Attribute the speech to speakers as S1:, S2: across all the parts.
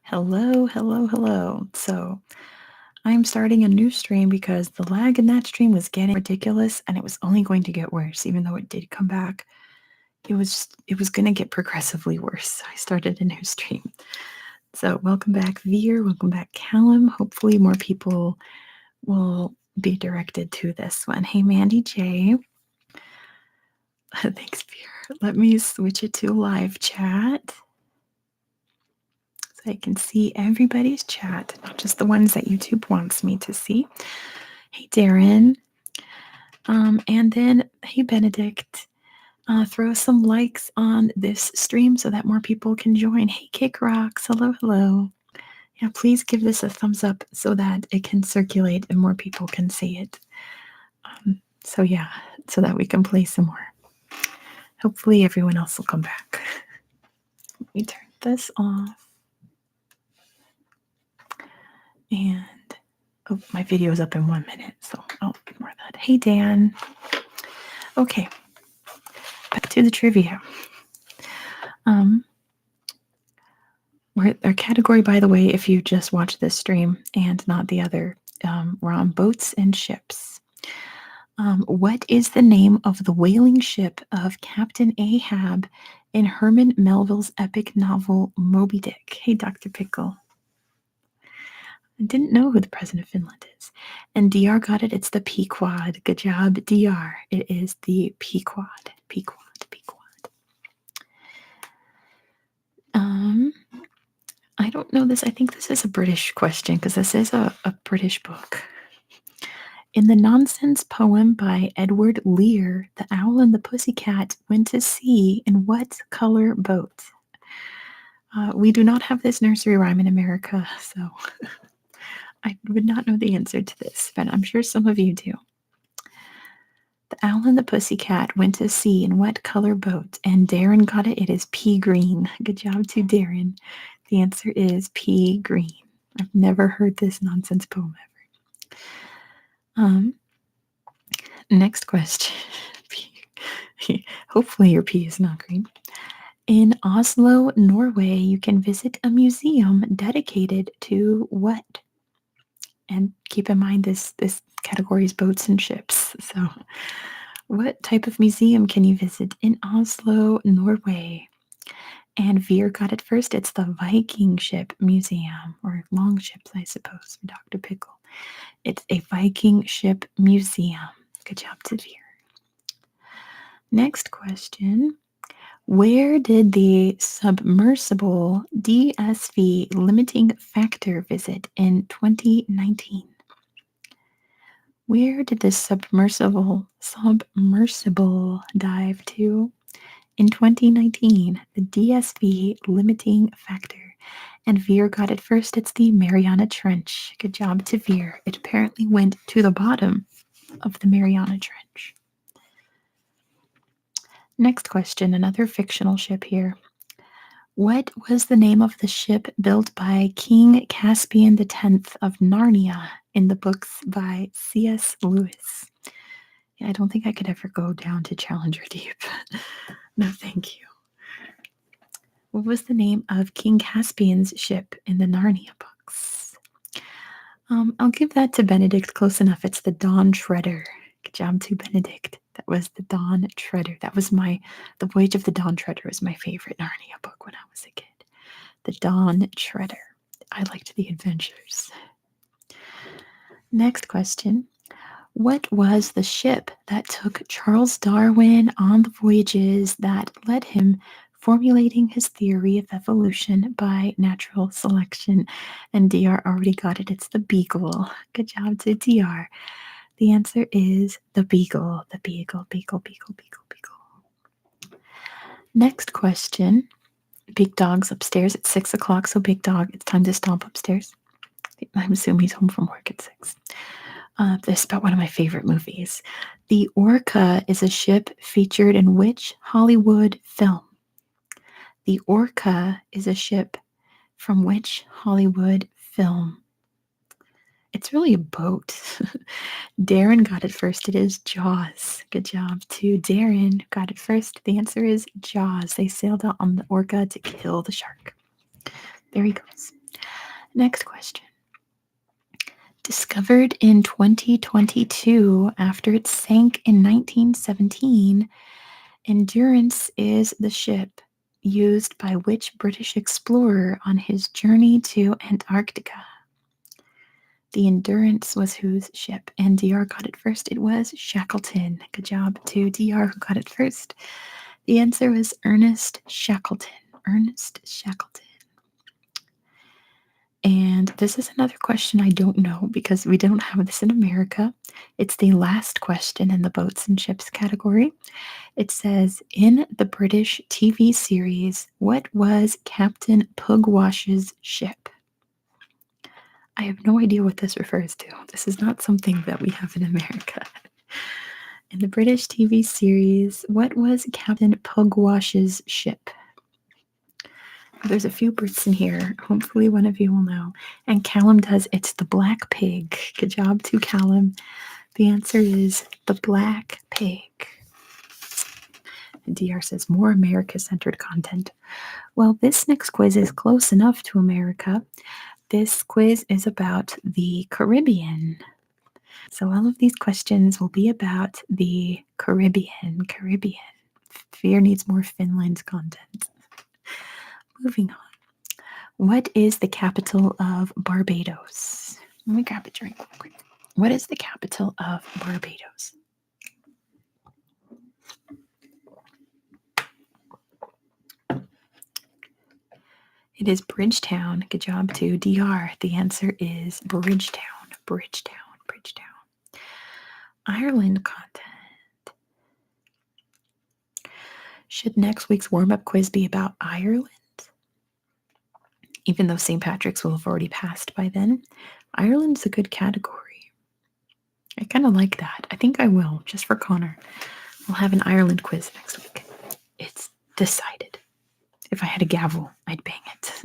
S1: Hello, hello, hello. So I'm starting a new stream because the lag in that stream was getting ridiculous and it was only going to get worse, even though it did come back. It was gonna get progressively worse. I started a new stream. So welcome back, Veer. Welcome back, Callum. Hopefully more people will be directed to this one. Hey Mandy J. Thanks, Veer. Let me switch it to live chat. So I can see everybody's chat, not just the ones that YouTube wants me to see. Hey, Darren. And then, hey, Benedict. Throw some likes on this stream so that more people can join. Hey, Kick Rocks. Hello, hello. Yeah, please give this a thumbs up so that it can circulate and more people can see it. So that we can play some more. Hopefully, everyone else will come back. Let me turn this off. And my video is up in 1 minute, so I'll ignore that. Hey, Dan. Okay, back to the trivia. Our category, by the way, if you just watch this stream and not the other, we're on boats and ships. What is the name of the whaling ship of Captain Ahab in Herman Melville's epic novel Moby Dick? Hey, Dr. Pickle. I didn't know who the president of Finland is. And DR got it. It's the Pequod. Good job, DR. It is the Pequod. Pequod. I don't know this. I think this is a British question because this is a British book. In the nonsense poem by Edward Lear, the owl and the pussycat went to sea in what color boat? We do not have this nursery rhyme in America, so I would not know the answer to this, but I'm sure some of you do. The owl and the pussycat went to sea in what color boat? And Darren got it. It is pea green. Good job to Darren. The answer is pea green. I've never heard this nonsense poem ever. Next question. Hopefully your pea is not green. In Oslo, Norway, you can visit a museum dedicated to what? And keep in mind this category is boats and ships. So what type of museum can you visit in Oslo, Norway? And Veer got it first. It's the Viking Ship Museum, or Longships, I suppose, for Dr. Pickle. It's a Viking Ship Museum. Good job to Veer. Next question. Where did the submersible DSV limiting factor visit in 2019? Where did this submersible dive to in 2019? The DSV limiting factor. And Veer got it first. It's the Mariana Trench. Good job to Veer. It apparently went to the bottom of the Mariana Trench. Next question, another fictional ship here. What was the name of the ship built by King Caspian X of Narnia in the books by C.S. Lewis? Yeah, I don't think I could ever go down to Challenger Deep. No, thank you. What was the name of King Caspian's ship in the Narnia books? I'll give that to Benedict. Close enough. It's the Dawn Treader. Good job to Benedict. That was the Dawn Treader. The Voyage of the Dawn Treader was my favorite Narnia book when I was a kid. The Dawn Treader. I liked the adventures. Next question. What was the ship that took Charles Darwin on the voyages that led him formulating his theory of evolution by natural selection? And DR already got it. It's the Beagle. Good job to DR. The answer is the Beagle. The Beagle. Next question. Big Dog's upstairs at 6 o'clock, so Big Dog, it's time to stomp upstairs. I'm assuming he's home from work at 6. This is about one of my favorite movies. The Orca is a ship featured in which Hollywood film? The Orca is a ship from which Hollywood film? It's really a boat. Darren got it first. It is Jaws. Good job to Darren. Got it first. The answer is Jaws. They sailed out on the Orca to kill the shark. There he goes. Next question. Discovered in 2022 after it sank in 1917, Endurance is the ship used by which British explorer on his journey to Antarctica? The Endurance was whose ship? And DR got it first. It was Shackleton. Good job to DR who got it first. The answer was Ernest Shackleton. Ernest Shackleton. And this is another question I don't know because we don't have this in America. It's the last question in the boats and ships category. It says, in the British TV series, what was Captain Pugwash's ship? I have no idea what this refers to. This is not something that we have in America. In the British TV series, what was Captain Pugwash's ship? There's a few Brits in here. Hopefully one of you will know. And Callum does. It's the Black Pig. Good job to Callum. The answer is the Black Pig. And DR says more America-centered content. Well, this next quiz is close enough to America. This quiz is about the Caribbean. So all of these questions will be about the Caribbean. Fear needs more Finland content. Moving on. What is the capital of Barbados? Let me grab a drink real quick. What is the capital of Barbados? It is Bridgetown. Good job to DR. The answer is Bridgetown. Ireland content. Should next week's warm-up quiz be about Ireland? Even though St. Patrick's will have already passed by then, Ireland's a good category. I kind of like that. I think I will, just for Connor. We'll have an Ireland quiz next week. It's decided. If I had a gavel, I'd bang it.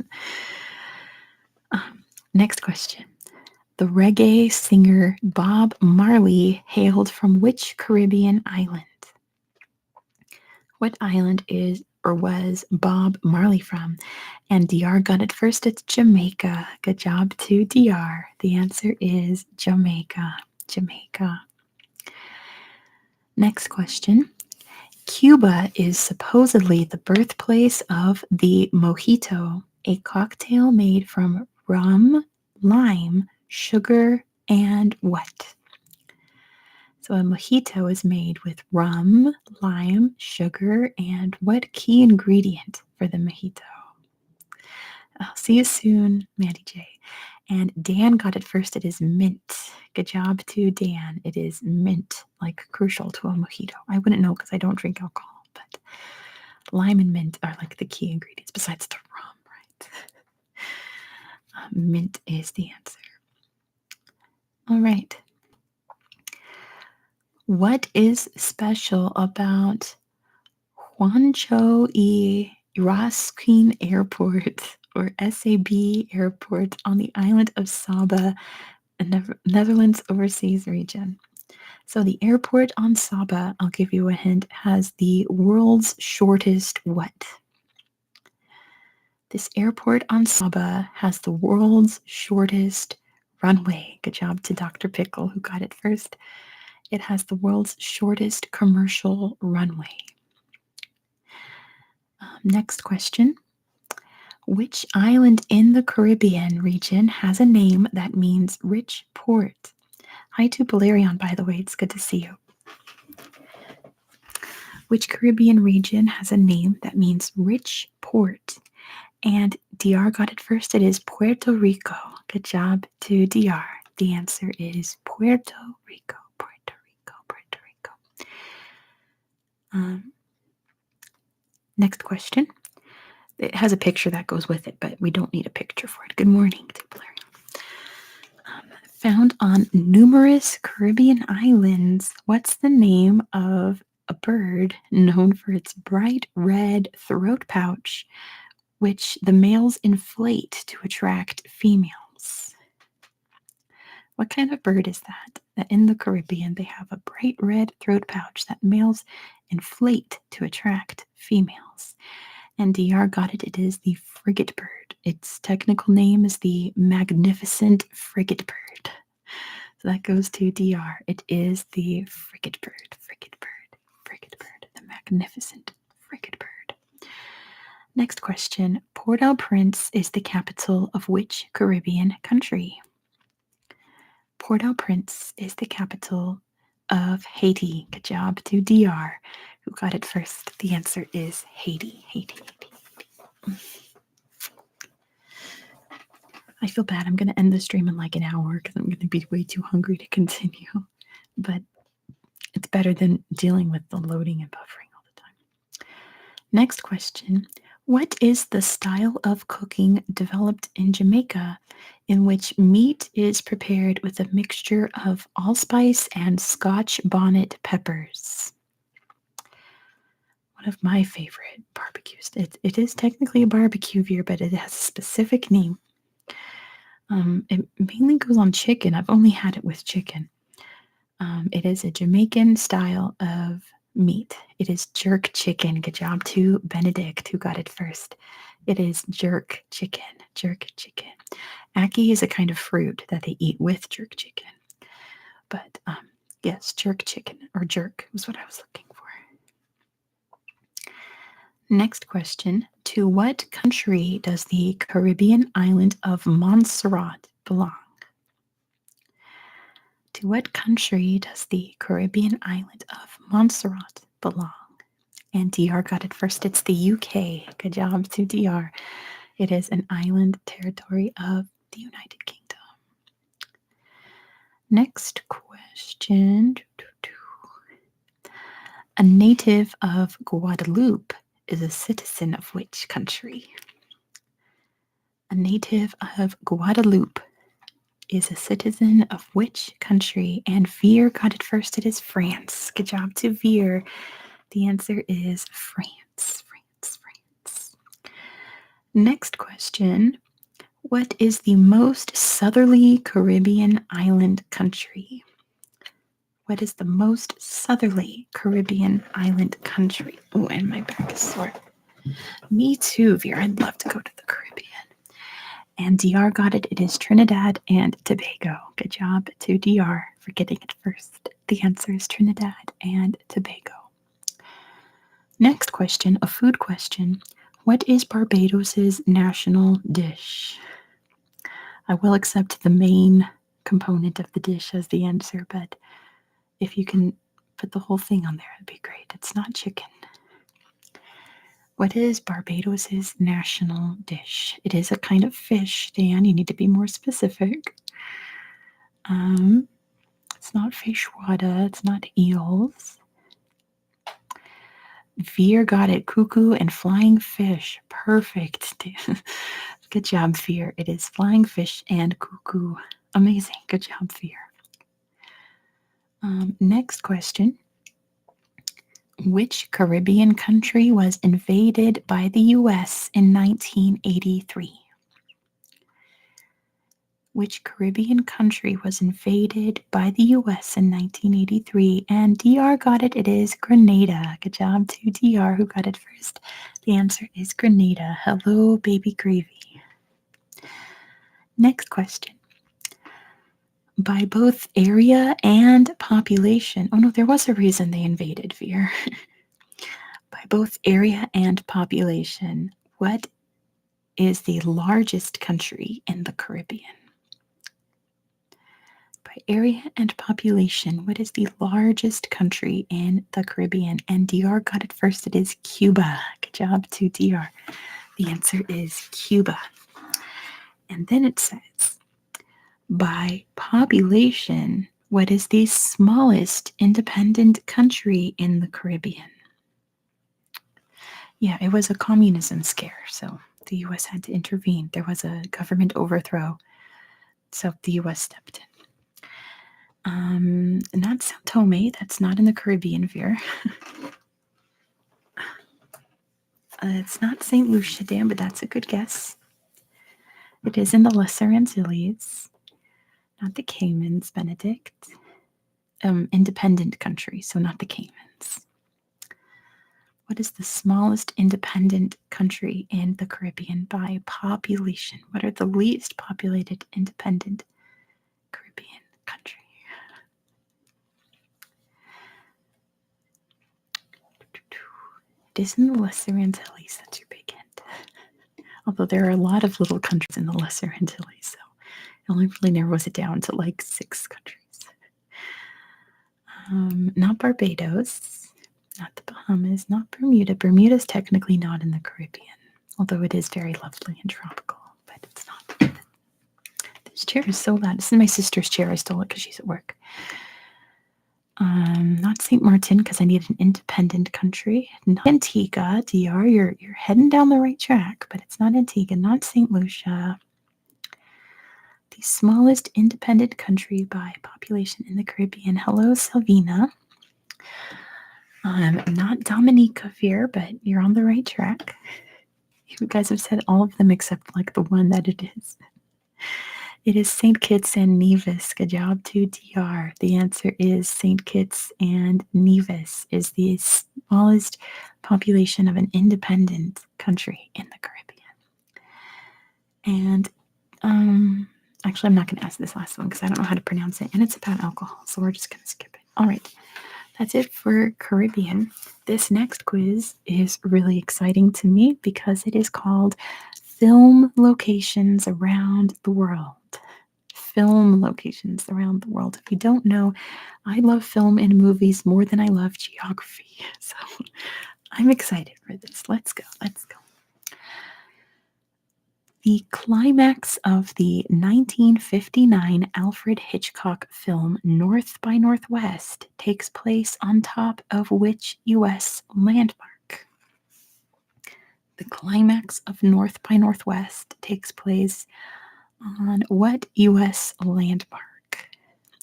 S1: Next question. The reggae singer Bob Marley hailed from which Caribbean island? What island is or was Bob Marley from? And DR got it first. It's Jamaica. Good job to DR. The answer is Jamaica. Next question. Cuba is supposedly the birthplace of the mojito, a cocktail made from rum, lime, sugar, and what? So a mojito is made with rum, lime, sugar, and what key ingredient for the mojito? I'll see you soon, Maddie J. And Dan got it first. It is mint. Good job to Dan. It is mint, like crucial to a mojito. I wouldn't know because I don't drink alcohol, but lime and mint are like the key ingredients besides the rum, right? Mint is the answer. All right. What is special about Juancho y Irasquin Airport or SAB Airport on the island of Saba, Netherlands overseas region? So the airport on Saba, I'll give you a hint, has the world's shortest what? This airport on Saba has the world's shortest runway. Good job to Dr. Pickle who got it first. It has the world's shortest commercial runway. Next question. Which island in the Caribbean region has a name that means rich port? Hi to Valerian, by the way. It's good to see you. Which Caribbean region has a name that means rich port? And DR got it first. It is Puerto Rico. Good job to DR. The answer is Puerto Rico. Next question. It has a picture that goes with it, but we don't need a picture for it. Good morning to Blair. Found on numerous Caribbean islands, what's the name of a bird known for its bright red throat pouch, which the males inflate to attract females? What kind of bird is that? That in the Caribbean they have a bright red throat pouch that males inflate to attract females. And DR got it. It is the frigate bird. Its technical name is the magnificent frigate bird. So that goes to DR. It is the frigate bird, frigate bird, frigate bird, the magnificent frigate bird. Next question. Port-au-Prince is the capital of which Caribbean country? Port-au-Prince is the capital of Haiti. Good job to DR, who got it first. The answer is Haiti, Haiti, Haiti. I feel bad. I'm going to end the stream in like an hour because I'm going to be way too hungry to continue. But it's better than dealing with the loading and buffering all the time. Next question. What is the style of cooking developed in Jamaica in which meat is prepared with a mixture of allspice and Scotch bonnet peppers? One of my favorite barbecues. It is technically a barbecue beer, but it has a specific name. It mainly goes on chicken. I've only had it with chicken. It is a Jamaican style of meat. It is jerk chicken. Good job to Benedict, who got it first. It is jerk chicken. Jerk chicken. Ackee is a kind of fruit that they eat with jerk chicken. But yes, jerk chicken, or jerk was what I was looking for. Next question. To what country does the Caribbean island of Montserrat belong? To what country does the Caribbean island of Montserrat belong? And DR got it first. It's the UK. Good job to DR. It is an island territory of the United Kingdom. Next question. A native of Guadeloupe is a citizen of which country? A native of Guadeloupe is a citizen of which country? And Veer got it first. It is France. Good job to Veer. The answer is France. France, France. Next question. What is the most southerly Caribbean island country? What is the most southerly Caribbean island country? Oh, and my back is sore. Me too, Veer. I'd love to go to the Caribbean. And DR got it. It is Trinidad and Tobago. Good job to DR for getting it first. The answer is Trinidad and Tobago. Next question, a food question. What is Barbados's national dish? I will accept the main component of the dish as the answer, but if you can put the whole thing on there, it'd be great. It's not chicken. What is Barbados's national dish? It is a kind of fish, Dan. You need to be more specific. It's not feijoada. It's not eels. Veer got it. Cuckoo and flying fish. Perfect. Good job, Veer. It is flying fish and cuckoo. Amazing. Good job, Veer. Next question. Which Caribbean country was invaded by the U.S. in 1983? Which Caribbean country was invaded by the U.S. in 1983? And DR got it. It is Grenada. Good job to DR, who got it first. The answer is Grenada. Hello, baby gravy. Next question. By both area and population. Oh, no, there was a reason they invaded, Veer. By both area and population, what is the largest country in the Caribbean? By area and population, what is the largest country in the Caribbean? And DR got it first. It is Cuba. Good job to DR. The answer is Cuba. And then it says, by population, what is the smallest independent country in the Caribbean? Yeah, it was a communism scare, so the U.S. had to intervene. There was a government overthrow, so the U.S. stepped in. Not Sao Tome. That's not in the Caribbean, Veer. It's not St. Lucia, Dan, but that's a good guess. It is in the Lesser Antilles, not the Caymans, Benedict. Independent country, so not the Caymans. What is the smallest independent country in the Caribbean by population? What are the least populated independent Caribbean country? It is in the Lesser Antilles. That's your big hint. Although there are a lot of little countries in the Lesser Antilles, so it only really narrows it down to like 6 countries. Not Barbados, not the Bahamas, not Bermuda. Bermuda's technically not in the Caribbean, although it is very lovely and tropical, but it's not. This chair is so loud. This is my sister's chair. I stole it because she's at work. Not St. Martin because I need an independent country. Not Antigua, DR. You're heading down the right track, but it's not Antigua. Not St. Lucia. The smallest independent country by population in the Caribbean. Hello, Salvina. Not Dominica Veer, but you're on the right track. You guys have said all of them except like the one that it is. It is St. Kitts and Nevis. Good job to DR. The answer is St. Kitts and Nevis is the smallest population of an independent country in the Caribbean. And actually, I'm not going to ask this last one because I don't know how to pronounce it, and it's about alcohol, so we're just going to skip it. All right. That's it for Caribbean. This next quiz is really exciting to me because it is called Film Locations Around the World. Film locations around the world. If you don't know, I love film and movies more than I love geography. So I'm excited for this. Let's go. The climax of the 1959 Alfred Hitchcock film North by Northwest takes place on top of which U.S. landmark? The climax of North by Northwest takes place on what U.S. landmark?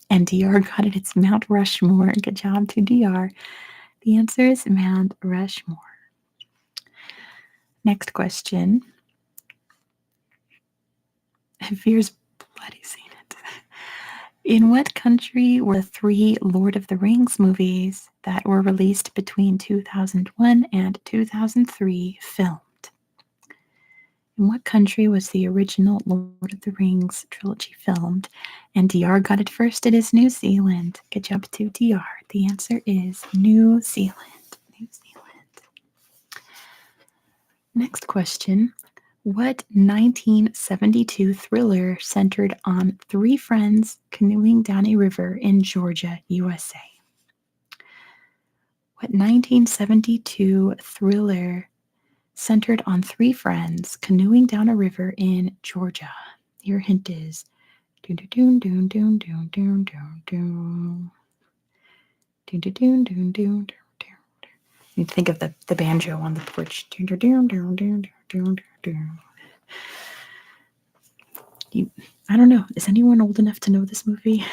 S1: And DR got it. It's Mount Rushmore. Good job to DR. The answer is Mount Rushmore. Next question. Veer's bloody seen it. In what country were the 3 Lord of the Rings movies that were released between 2001 and 2003 filmed? In what country was the original Lord of the Rings trilogy filmed? And DR got it first. It is New Zealand. Good job to DR. The answer is New Zealand. Next question. What 1972 thriller centered on 3 friends canoeing down a river in Georgia, USA? What 1972 thriller centered on 3 friends canoeing down a river in Georgia? Your hint is doon doon doon doon doon doon doon doon doon doon doon doon. You think of the banjo on the porch. Doon doon doon doon doon doon. I don't know. Is anyone old enough to know this movie?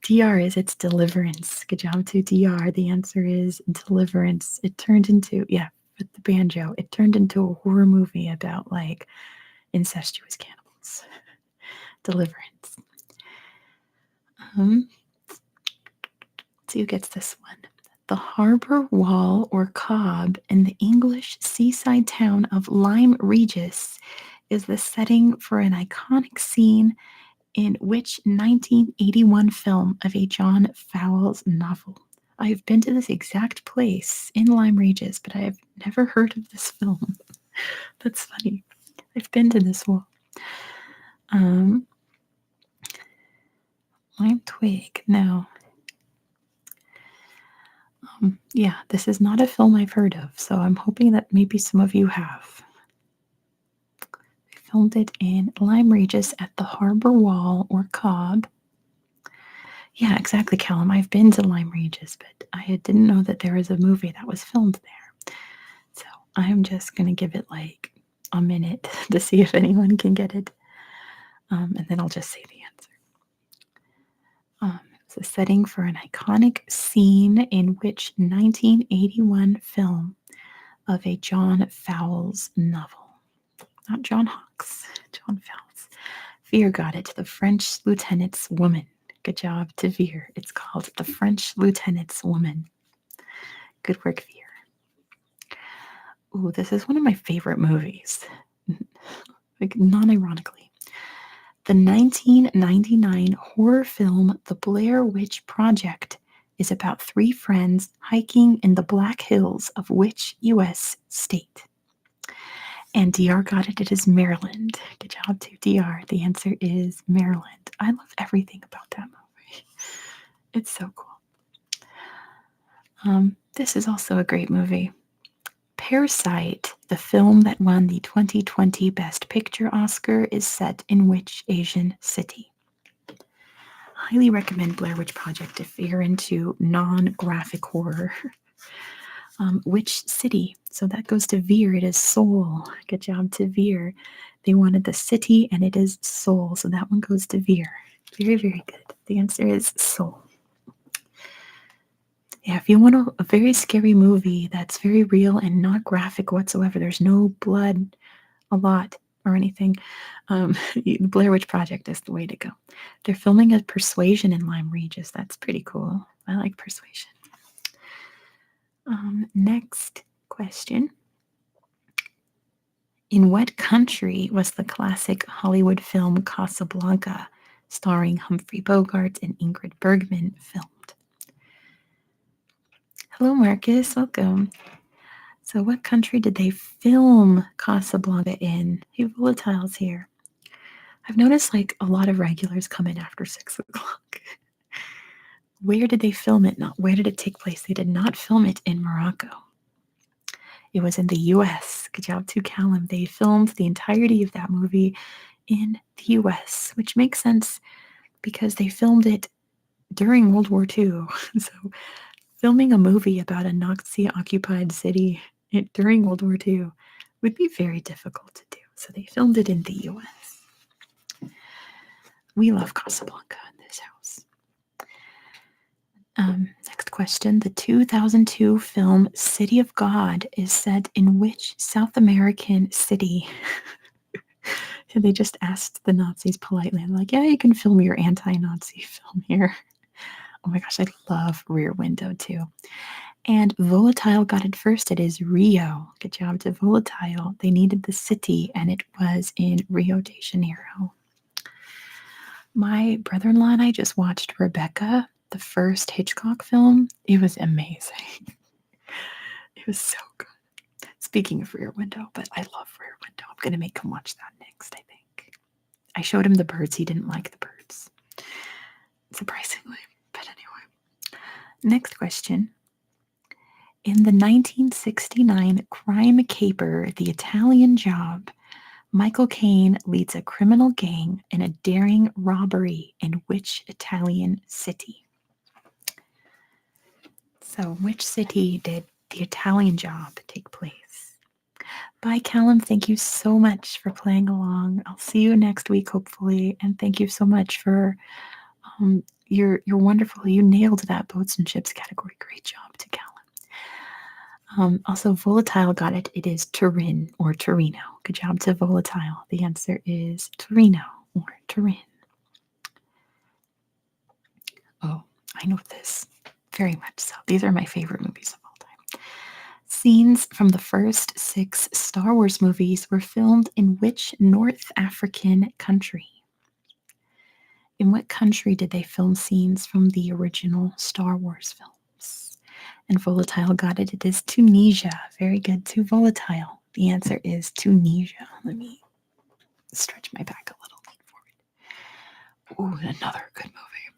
S1: DR is it's Deliverance. Good job to DR. The answer is Deliverance. It turned into, with the banjo, it turned into a horror movie about like incestuous cannibals. Deliverance. Let's see who gets this one. The harbor wall or cob in the English seaside town of Lyme Regis is the setting for an iconic scene in which 1981 film of a John Fowles novel? I have been to this exact place in Lyme Regis, but I have never heard of this film. That's funny. I've been to this wall. Lime Twig. No. This is not a film I've heard of, so I'm hoping that maybe some of you have. They filmed it in Lyme Regis at the Harbor Wall or Cobb. Yeah, exactly, Callum. I've been to Lyme Regis, but I didn't know that there was a movie that was filmed there. So I'm just going to give it like a minute to see if anyone can get it. And then I'll just say the answer. It was a setting for an iconic scene in which 1981 film of a John Fowles novel. Not John Hawkes, John Fowles. Veer got it. The French Lieutenant's Woman. Good job to Veer. It's called The French Lieutenant's Woman. Good work, Veer. Ooh, this is one of my favorite movies. Like, non-ironically. The 1999 horror film The Blair Witch Project is about three friends hiking in the Black Hills of which U.S. state? And DR got it. It is Maryland. Good job to DR. The answer is Maryland. I love everything about that movie. It's so cool. This is also a great movie. Parasite, the film that won the 2020 Best Picture Oscar, is set in which Asian city? Highly recommend Blair Witch Project if you're into non-graphic horror. Which city? So that goes to Veer. It is Seoul. Good job to Veer. They wanted the city, and it is Seoul. So that one goes to Veer. Very, very good. The answer is Seoul. Yeah, if you want a very scary movie that's very real and not graphic whatsoever, there's no blood a lot or anything, the Blair Witch Project is the way to go. They're filming a Persuasion in Lyme Regis. That's pretty cool. I like Persuasion. Next question. In what country was the classic Hollywood film Casablanca, starring Humphrey Bogart and Ingrid Bergman, filmed? Hello, Marcus. Welcome. So, what country did they film Casablanca in? Hey, Volatile's here. I've noticed like a lot of regulars come in after 6 o'clock. Where did they film it? Not where did it take place? They did not film it in Morocco. It was in the US. Good job to Callum. They filmed the entirety of that movie in the US, which makes sense because they filmed it during World War II. So, filming a movie about a Nazi-occupied city during World War II would be very difficult to do. So, they filmed it in the US. We love Casablanca in this house. Next question. The 2002 film City of God is set in which South American city? So they just asked the Nazis politely, like, yeah, you can film your anti-Nazi film here. Oh my gosh, I love Rear Window too. And Volatile got it first. It is Rio. Good job to Volatile. They needed the city, and it was in Rio de Janeiro. My brother-in-law and I just watched Rebecca, the first Hitchcock film. It was amazing. It was so good. Speaking of Rear Window, but I love Rear Window. I'm going to make him watch that next, I think. I showed him the birds. He didn't like the birds, surprisingly. But anyway, next question. In the 1969 crime caper, The Italian Job, Michael Caine leads a criminal gang in a daring robbery in which Italian city? So, which city did The Italian Job take place? Bye, Callum. Thank you so much for playing along. I'll see you next week, hopefully. And thank you so much for you're wonderful. You nailed that boats and ships category. Great job to Callum. Also, Volatile got it. It is Turin or Torino. Good job to Volatile. The answer is Torino or Turin. Oh, I know this very much so. These are my favorite movies of all time. Scenes from the first 6 Star Wars movies were filmed in which North African country? In what country did they film scenes from the original Star Wars films? And Volatile got it. It is Tunisia. Very good to Volatile. The answer is Tunisia. Let me stretch my back a little lean forward. Ooh, another good movie.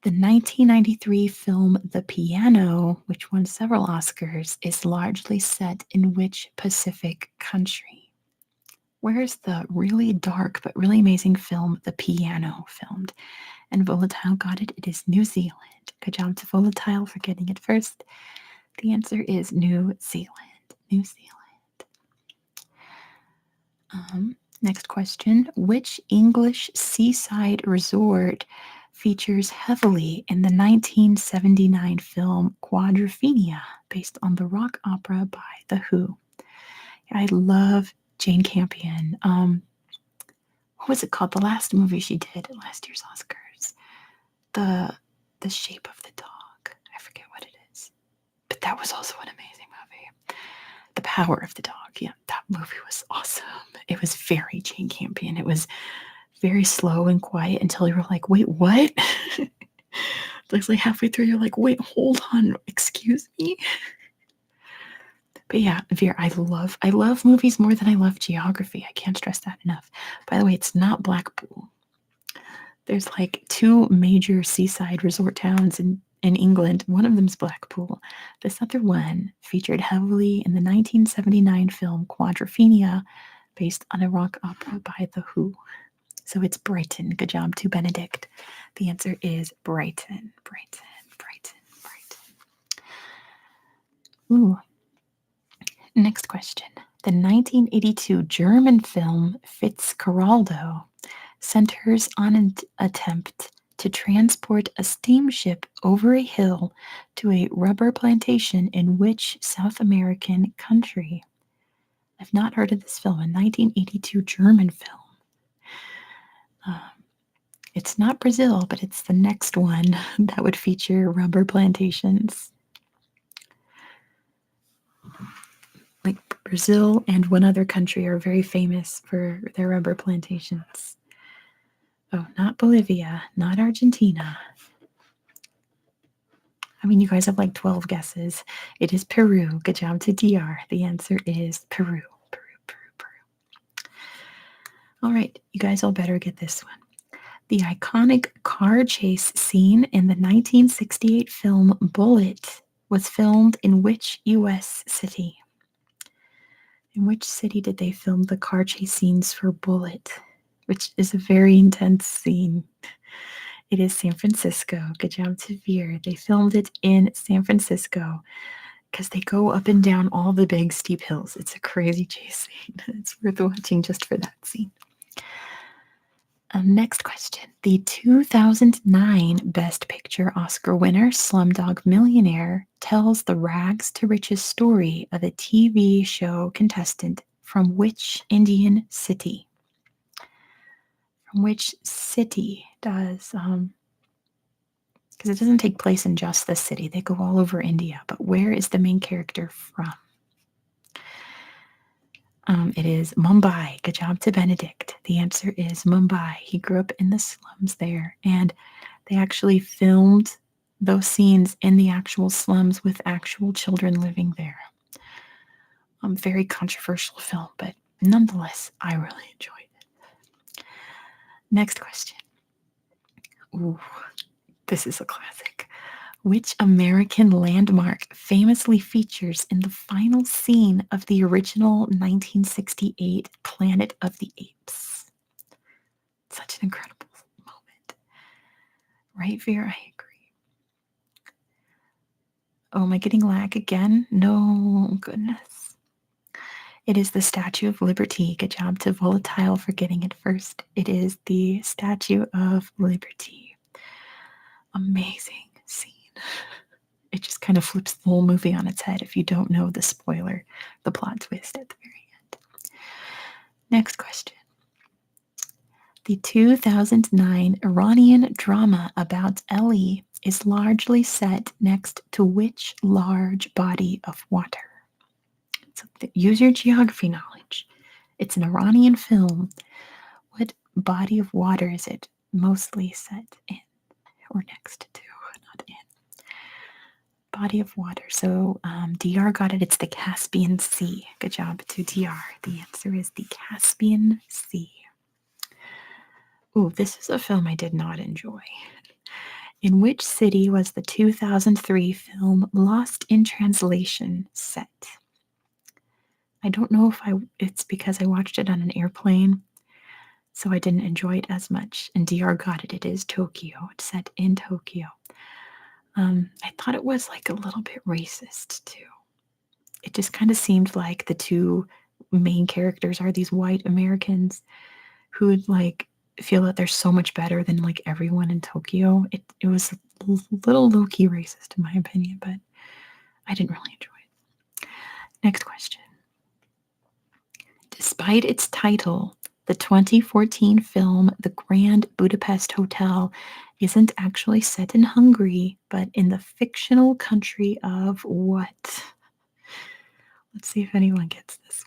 S1: The 1993 film The Piano, which won several Oscars, is largely set in which Pacific country? Where's the really dark but really amazing film The Piano filmed? And Volatile got it. It is New Zealand. Good job to Volatile for getting it first. The answer is New Zealand. New Zealand. Next question. Which English seaside resort features heavily in the 1979 film Quadrophenia, based on the rock opera by The Who? I love Jane Campion. What was it called? The last movie she did at last year's Oscars. The Shape of the Dog. I forget what it is. But that was also an amazing movie. The Power of the Dog. Yeah, that movie was awesome. It was very Jane Campion. It was very slow and quiet until you were like, wait, what? It's like halfway through, you're like, wait, hold on, excuse me. But yeah, Veer, I love movies more than I love geography. I can't stress that enough. By the way, it's not Blackpool. There's like two major seaside resort towns in England. One of them's Blackpool. This other one featured heavily in the 1979 film Quadrophenia, based on a rock opera by The Who. So it's Brighton. Good job to Benedict. The answer is Brighton. Brighton. Ooh. Next question. The 1982 German film Fitzcarraldo centers on an attempt to transport a steamship over a hill to a rubber plantation in which South American country? I've not heard of this film, a 1982 German film. It's not Brazil, but it's the next one that would feature rubber plantations. Like Brazil and one other country are very famous for their rubber plantations. Oh, not Bolivia, not Argentina. I mean, you guys have like 12 guesses. It is Peru. Good job to DR. The answer is Peru. Peru. All right, you guys all better get this one. The iconic car chase scene in the 1968 film Bullitt was filmed in which U.S. city? In which city did they film the car chase scenes for Bullitt, which is a very intense scene? It is San Francisco. Good job to Veer. They filmed it in San Francisco because they go up and down all the big steep hills. It's a crazy chase scene. It's worth watching just for that scene. Next question. The 2009 Best Picture Oscar winner, Slumdog Millionaire, tells the rags to riches story of a TV show contestant from which Indian city? From which city does, because it doesn't take place in just the city. They go all over India. But where is the main character from? It is Mumbai. Good job to Benedict. The answer is Mumbai. He grew up in the slums there, and they actually filmed those scenes in the actual slums with actual children living there. Very controversial film, but nonetheless, I really enjoyed it. Next question. Ooh, this is a classic. Which American landmark famously features in the final scene of the original 1968 Planet of the Apes? Such an incredible moment. Right, Vera? I agree. Oh, am I getting lag again? No, goodness. It is the Statue of Liberty. Good job to Volatile for getting it first. It is the Statue of Liberty. Amazing scene. It just kind of flips the whole movie on its head if you don't know the spoiler, the plot twist at the very end. Next question. The 2009 Iranian drama about Ellie is largely set next to which large body of water? So use your geography knowledge. It's an Iranian film. What body of water is it mostly set in or next to? Not in. Body of water. So DR got it. It's the Caspian Sea. Good job to DR. The answer is the Caspian Sea. Ooh, this is a film I did not enjoy. In which city was the 2003 film Lost in Translation set? I don't know if it's because I watched it on an airplane, so I didn't enjoy it as much. And DR got it. It is Tokyo. It's set in Tokyo. I thought it was like a little bit racist too. It just kind of seemed like the two main characters are these white Americans who would like feel that they're so much better than like everyone in Tokyo. It was a little low-key racist in my opinion, but I didn't really enjoy it. Next question. Despite its title, the 2014 film The Grand Budapest Hotel isn't actually set in Hungary, but in the fictional country of what? Let's see if anyone gets this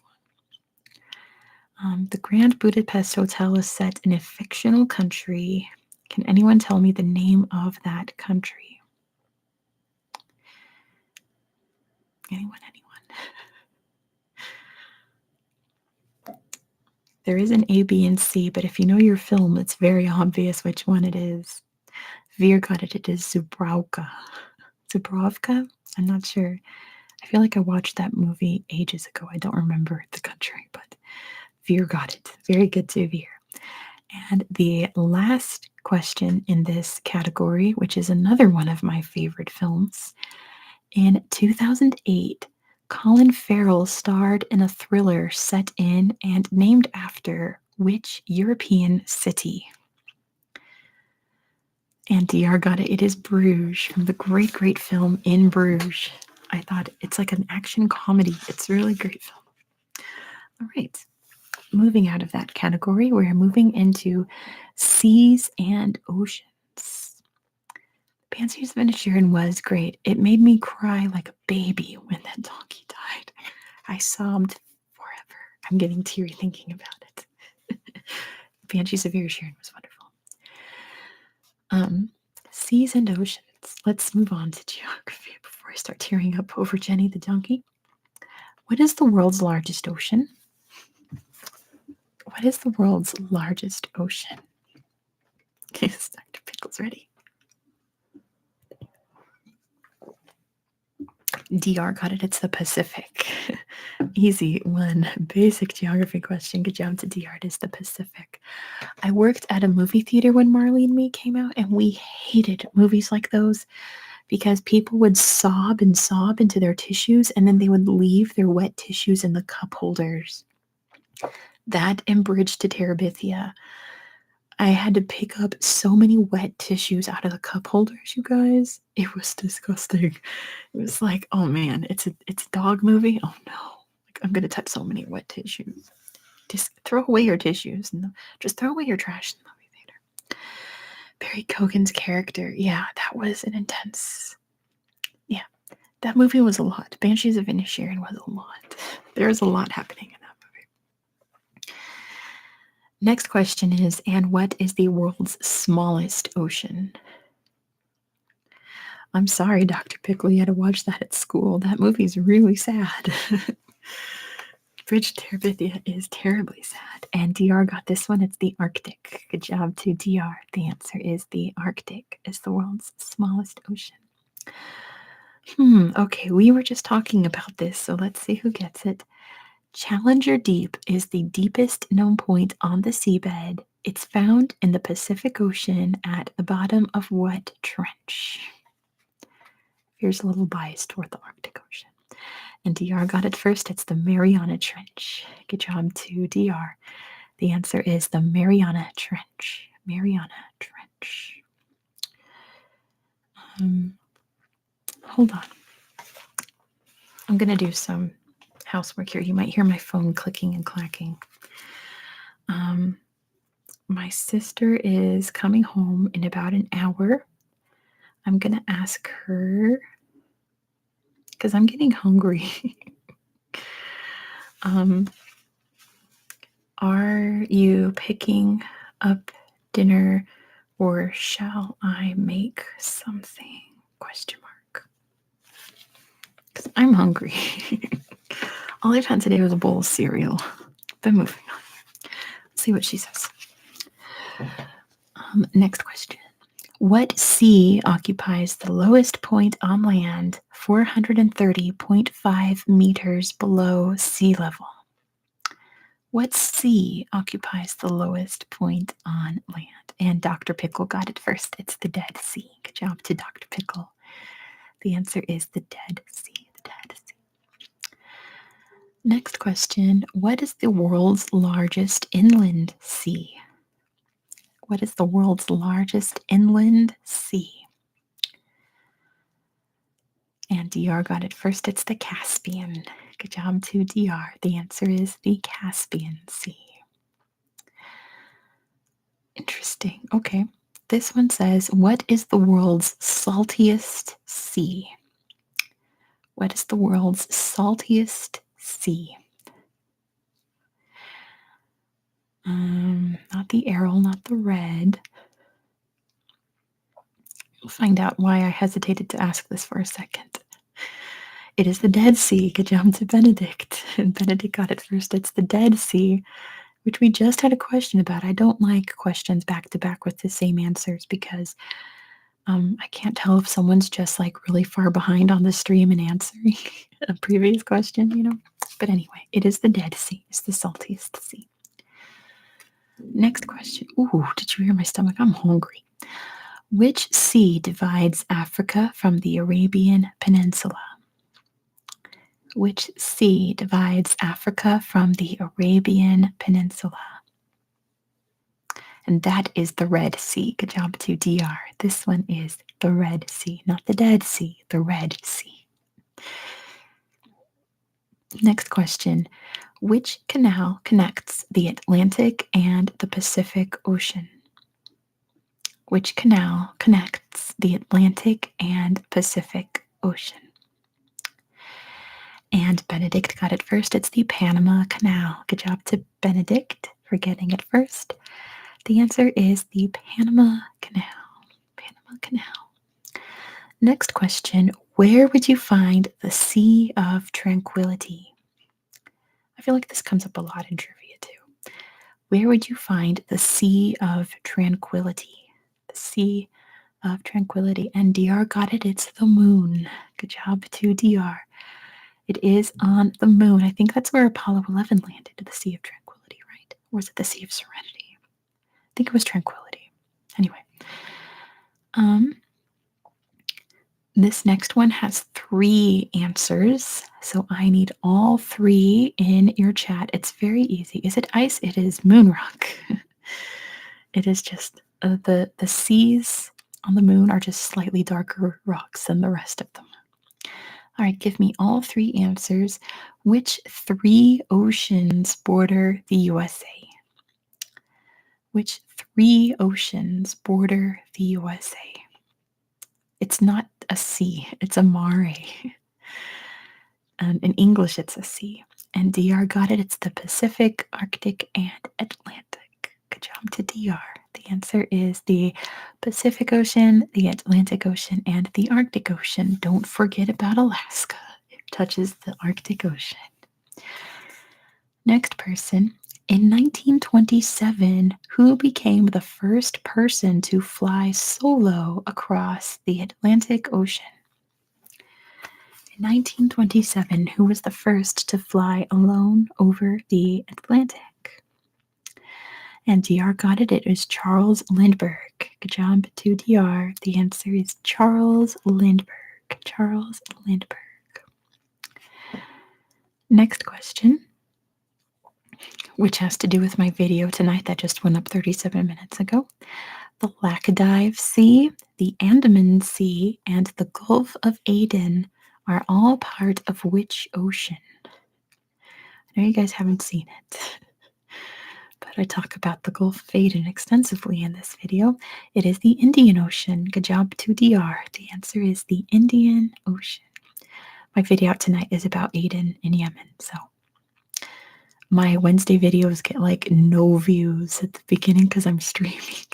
S1: one. The Grand Budapest Hotel is set in a fictional country. Can anyone tell me the name of that country? Anyone? There is an A, B, and C, but if you know your film, it's very obvious which one it is. Veer got it. It is Zubrovka. Zubrovka? I'm not sure. I feel like I watched that movie ages ago. I don't remember the country, but Veer got it. Very good to Veer. And the last question in this category, which is another one of my favorite films, in 2008, Colin Farrell starred in a thriller set in and named after which European city? And DR got it. It is Bruges, from the great, great film In Bruges. I thought it's like an action comedy. It's a really great film. All right. Moving out of that category, we're moving into seas and oceans. Banshees of Inisherin was great. It made me cry like a baby when that donkey died. I sobbed forever. I'm getting teary thinking about it. Banshees of Inisherin was wonderful. Seas and oceans. Let's move on to geography before I start tearing up over Jenny the donkey. What is the world's largest ocean? What is the world's largest ocean? Okay, is Dr. Pickles ready? DR got it. It's the Pacific. Easy one. Basic geography question. Good job to DR. It is the Pacific. I worked at a movie theater when Marley and Me came out, and we hated movies like those because people would sob and sob into their tissues, and then they would leave their wet tissues in the cup holders. That and Bridge to Terabithia. I had to pick up so many wet tissues out of the cup holders, you guys. It was disgusting. It was like, oh man, it's a dog movie. Oh no, like I'm gonna touch so many wet tissues. Just throw away your tissues and just throw away your trash in the movie theater. Barry Keoghan's character, yeah, that was an intense. Yeah, that movie was a lot. Banshees of Inisherin was a lot. There was a lot happening in that movie. Next question is, and what is the world's smallest ocean? I'm sorry, Dr. Pickle, you had to watch that at school. That movie's really sad. Bridge to Terabithia is terribly sad. And DR got this one. It's the Arctic. Good job to DR. The answer is the Arctic is the world's smallest ocean. Okay, we were just talking about this, so let's see who gets it. Challenger Deep is the deepest known point on the seabed. It's found in the Pacific Ocean at the bottom of what trench? Here's a little bias toward the Arctic Ocean. And DR got it first. It's the Mariana Trench. Good job to DR. The answer is the Mariana Trench. Mariana Trench. Hold on. I'm going to do some housework here. You might hear my phone clicking and clacking. My sister is coming home in about an hour. I'm going to ask her because I'm getting hungry. Are you picking up dinner or shall I make something? Question mark. Because I'm hungry. All I've had today was a bowl of cereal. But moving on. Let's see what she says. Next question. What sea occupies the lowest point on land, 430.5 meters below sea level? What sea occupies the lowest point on land? And Dr. Pickle got it first. It's the Dead Sea. Good job to Dr. Pickle. The answer is the Dead Sea. The Dead Sea. Next question. What is the world's largest inland sea? What is the world's largest inland sea? And DR got it first. It's the Caspian. Good job to DR. The answer is the Caspian Sea. Interesting. Okay. This one says, what is the world's saltiest sea? What is the world's saltiest Sea. Not the Aral, not the red. We'll find out why I hesitated to ask this for a second. It is the Dead Sea. Good job to Benedict. And Benedict got it first. It's the Dead Sea, which we just had a question about. I don't like questions back to back with the same answers because I can't tell if someone's just like really far behind on the stream and answering a previous question. But anyway, it is the Dead Sea. It's the saltiest sea. Next question. Ooh, did you hear my stomach? I'm hungry. Which sea divides Africa from the Arabian Peninsula? Which sea divides Africa from the Arabian Peninsula? And that is the Red Sea. Good job to DR. This one is the Red Sea, not the Dead Sea, the Red Sea. Next question. Which canal connects the Atlantic and the Pacific Ocean? Which canal connects the Atlantic and Pacific Ocean? And Benedict got it first. It's the Panama Canal. Good job to Benedict for getting it first. The answer is the Panama Canal. Panama Canal. Next question. Where would you find the Sea of Tranquility? I feel like this comes up a lot in trivia too. Where would you find the Sea of Tranquility? The Sea of Tranquility. And DR got it. It's the moon. Good job to DR. It is on the moon. I think that's where Apollo 11 landed, the Sea of Tranquility, right? Or was it the Sea of Serenity? I think it was Tranquility. Anyway. This next one has 3 answers, so I need all 3 in your chat. It's very easy. Is it ice? It is moon rock. It is just the seas on the moon are just slightly darker rocks than the rest of them. All right, give me all 3 answers. Which 3 oceans border the USA? Which 3 oceans border the USA? It's not a sea, it's a mare. In English, it's a sea. And DR got it. It's the Pacific, Arctic, and Atlantic. Good job to DR. The answer is the Pacific Ocean, the Atlantic Ocean, and the Arctic Ocean. Don't forget about Alaska. It touches the Arctic Ocean. Next person. In 1927, who became the first person to fly solo across the Atlantic Ocean? In 1927, who was the first to fly alone over the Atlantic? And DR got it. It is Charles Lindbergh. Good job to DR. The answer is Charles Lindbergh. Charles Lindbergh. Next question, which has to do with my video tonight that just went up 37 minutes ago. The Laccadive Sea, the Andaman Sea, and the Gulf of Aden are all part of which ocean? I know you guys haven't seen it, but I talk about the Gulf of Aden extensively in this video. It is the Indian Ocean. Good job to DR. The answer is the Indian Ocean. My video out tonight is about Aden in Yemen, so my Wednesday videos get like no views at the beginning because I'm streaming.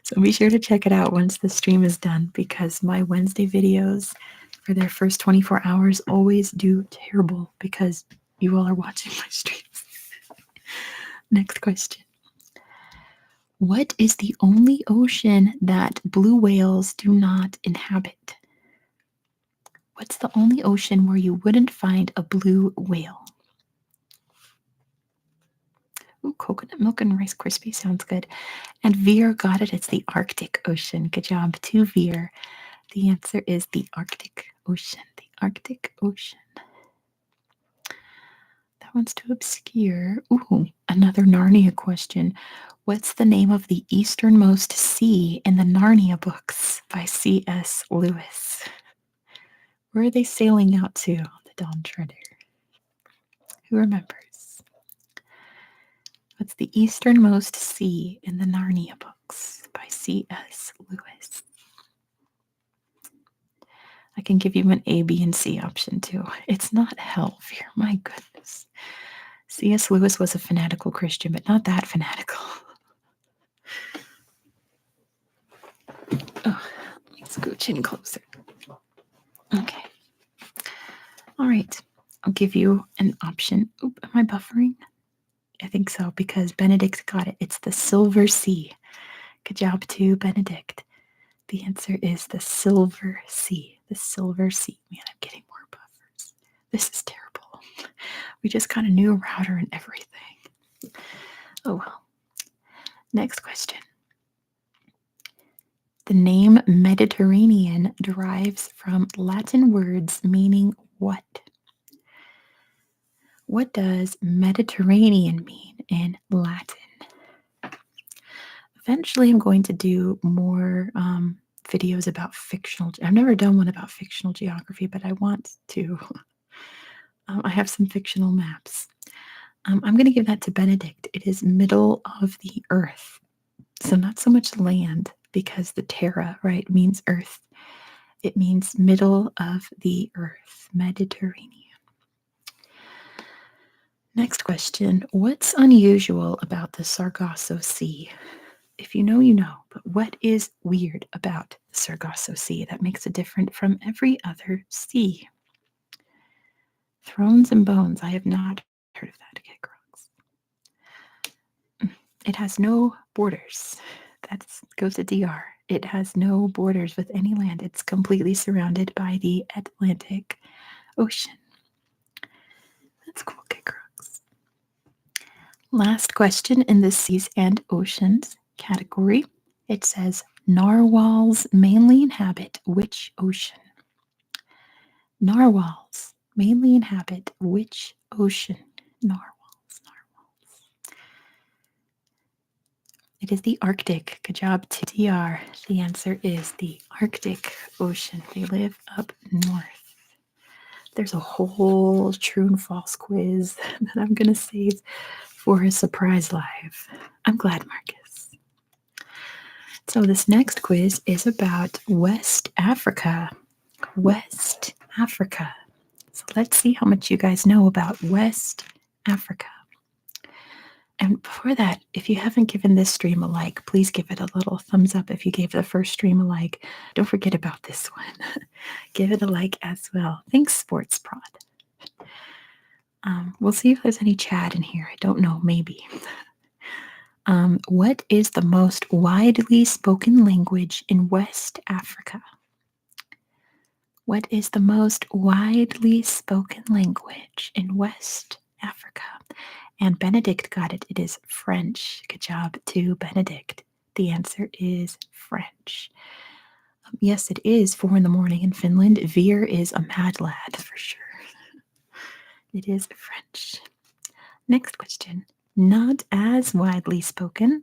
S1: So be sure to check it out once the stream is done because my Wednesday videos for their first 24 hours always do terrible because you all are watching my streams. Next question. What is the only ocean that blue whales do not inhabit? What's the only ocean where you wouldn't find a blue whale? Ooh, coconut milk and Rice Krispies sounds good. And Veer got it. It's the Arctic Ocean. Good job to Veer. The answer is the Arctic Ocean. The Arctic Ocean. That one's too obscure. Ooh, another Narnia question. What's the name of the easternmost sea in the Narnia books by C.S. Lewis? Where are they sailing out to on the Dawn Treader? Who remembers? What's the easternmost sea in the Narnia books by C.S. Lewis? I can give you an A, B, and C option too. It's not hellfire. My goodness. C.S. Lewis was a fanatical Christian, but not that fanatical. Oh, let me scooch in closer. Okay. All right. I'll give you an option. Oop, am I buffering? I think so because Benedict got it. It's the Silver Sea. Good job to Benedict. The answer is the Silver Sea. The Silver Sea. Man, I'm getting more buffers. This is terrible. We just got a new router and everything. Oh well. Next question. The name Mediterranean derives from Latin words meaning what? What does Mediterranean mean in Latin? Eventually, I'm going to do more videos about fictional. I've never done one about fictional geography, but I want to. I have some fictional maps. I'm going to give that to Benedict. It is middle of the earth. So, not so much land, because the terra, right, means earth. It means middle of the earth, Mediterranean. Next question. What's unusual about the Sargasso Sea? If you know, you know, but what is weird about the Sargasso Sea that makes it different from every other sea? Thrones and bones. I have not heard of that. Okay, Crocs. It has no borders. That goes to DR. It has no borders with any land. It's completely surrounded by the Atlantic Ocean. That's cool, okay, Crocs. Last question in the seas and oceans category. It says, narwhals mainly inhabit which ocean? Narwhals mainly inhabit which ocean? Narwhals. It is the Arctic. Good job, TR. The answer is the Arctic Ocean. They live up north. There's a whole true and false quiz that I'm going to save for a surprise live. I'm glad, Marcus. So this next quiz is about West Africa. West Africa. So let's see how much you guys know about West Africa. And before that, if you haven't given this stream a like, please give it a little thumbs up if you gave the first stream a like. Don't forget about this one. Give it a like as well. Thanks, Sports Prod. We'll see if there's any chat in here. I don't know, maybe. What is the most widely spoken language in West Africa? What is the most widely spoken language in West Africa? And Benedict got it. It is French. Good job to Benedict. The answer is French. Yes, it is 4 a.m. in Finland. Veer is a mad lad for sure. It is French. Next question. Not as widely spoken.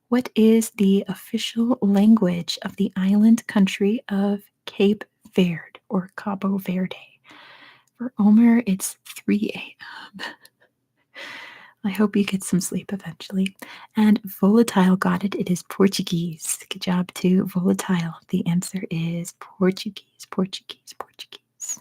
S1: What is the official language of the island country of Cape Verde or Cabo Verde? For Omer, it's 3 a.m. I hope you get some sleep eventually. And Volatile got it. It is Portuguese. Good job to Volatile. The answer is Portuguese, Portuguese, Portuguese.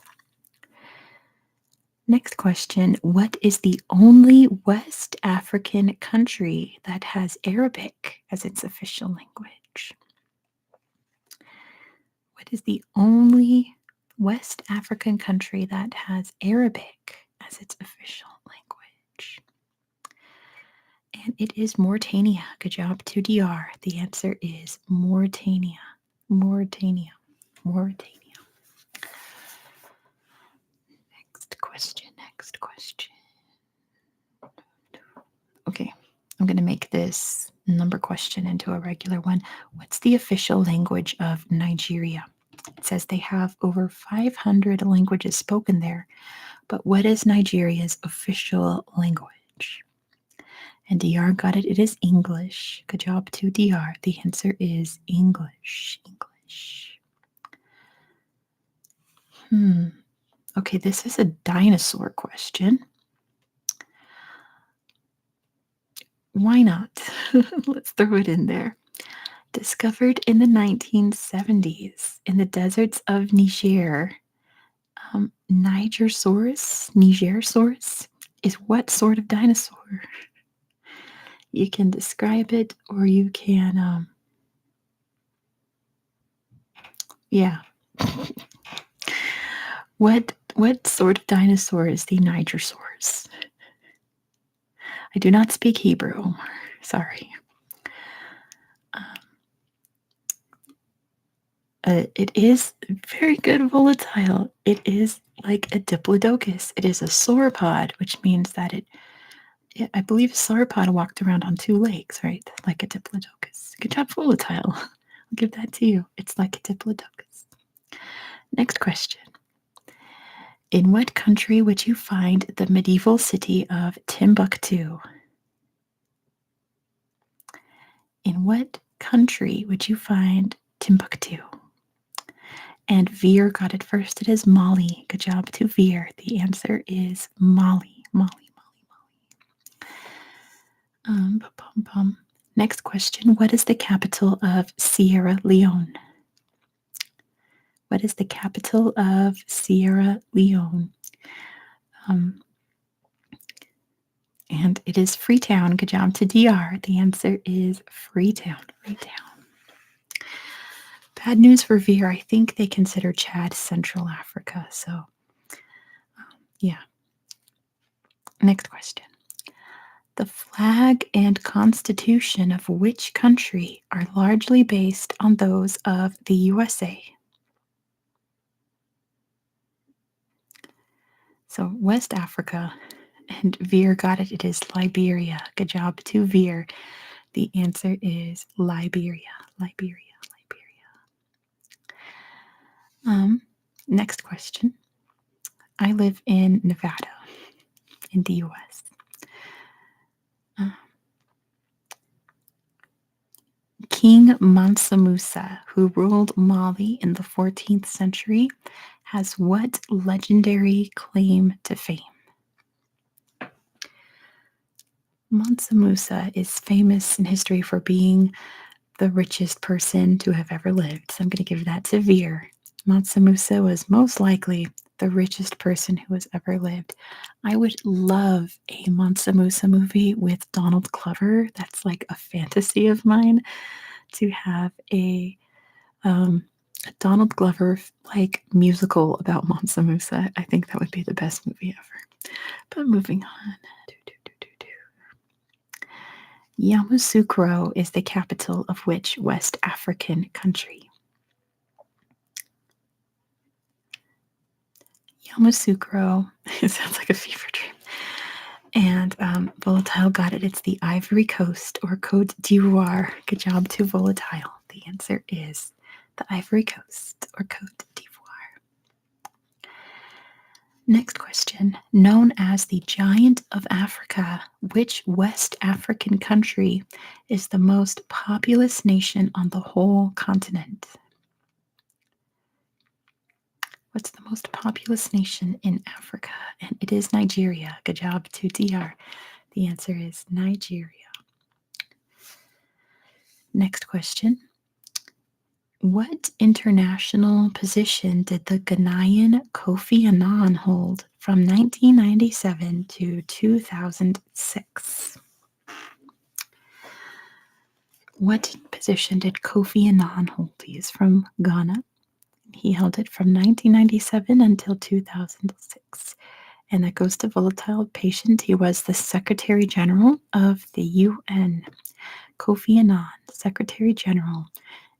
S1: Next question. What is the only West African country that has Arabic as its official language? What is the only West African country that has Arabic as its official language? And it is Mauritania. Good job to DR. The answer is Mauritania. Mauritania. Mauritania. Next question. Next question. Okay. I'm going to make this number question into a regular one. What's the official language of Nigeria? It says they have over 500 languages spoken there. But what is Nigeria's official language? And DR got it. It is English. Good job to DR. The answer is English. English. Okay, this is a dinosaur question. Why not? Let's throw it in there. Discovered in the 1970s in the deserts of Niger. Nigersaurus is what sort of dinosaur? You can describe it or you can, yeah. What sort of dinosaur is the Nigersaurus? I do not speak Hebrew. Sorry. It is very good volatile. It is like a diplodocus. It is a sauropod, which means that I believe a sauropod walked around on two legs, right? Like a diplodocus. Good job, volatile. I'll give that to you. It's like a diplodocus. Next question. In what country would you find the medieval city of Timbuktu? In what country would you find Timbuktu? And Veer got it first. It is Mali. Good job to Veer. The answer is Mali. Mali. Next question. What is the capital of Sierra Leone? What is the capital of Sierra Leone? And it is Freetown. Good job to DR. The answer is Freetown. Bad news for Veer. I think they consider Chad Central Africa. So, yeah. Next question. The flag and constitution of which country are largely based on those of the USA? So, West Africa, and Veer got it. It is Liberia. Good job to Veer. The answer is Liberia. Next question. I live in Nevada, in the US. King Mansa Musa, who ruled Mali in the 14th century, has what legendary claim to fame? Mansa Musa is famous in history for being the richest person to have ever lived. So I'm going to give that to Veer. Mansa Musa was most likely the richest person who has ever lived. I would love a Mansa Musa movie with Donald Glover. That's like a fantasy of mine, to have a Donald Glover like musical about Mansa Musa. I think that would be the best movie ever. But moving on. Yamoussoukro is the capital of which West African country? Yamoussoukro. It sounds like a fever dream. And Volatile got it. It's the Ivory Coast, or Côte d'Ivoire. Good job to Volatile. The answer is the Ivory Coast, or Côte d'Ivoire. Next question. Known as the Giant of Africa, which West African country is the most populous nation on the whole continent? What's the most populous nation in Africa? And it is Nigeria. Good job to DR. The answer is Nigeria. Next question. What international position did the Ghanaian Kofi Annan hold from 1997 to 2006? What position did Kofi Annan hold? He is from Ghana. He held it from 1997 until 2006. And that goes to Volatile Patient. He was the Secretary General of the UN. Kofi Annan, Secretary General.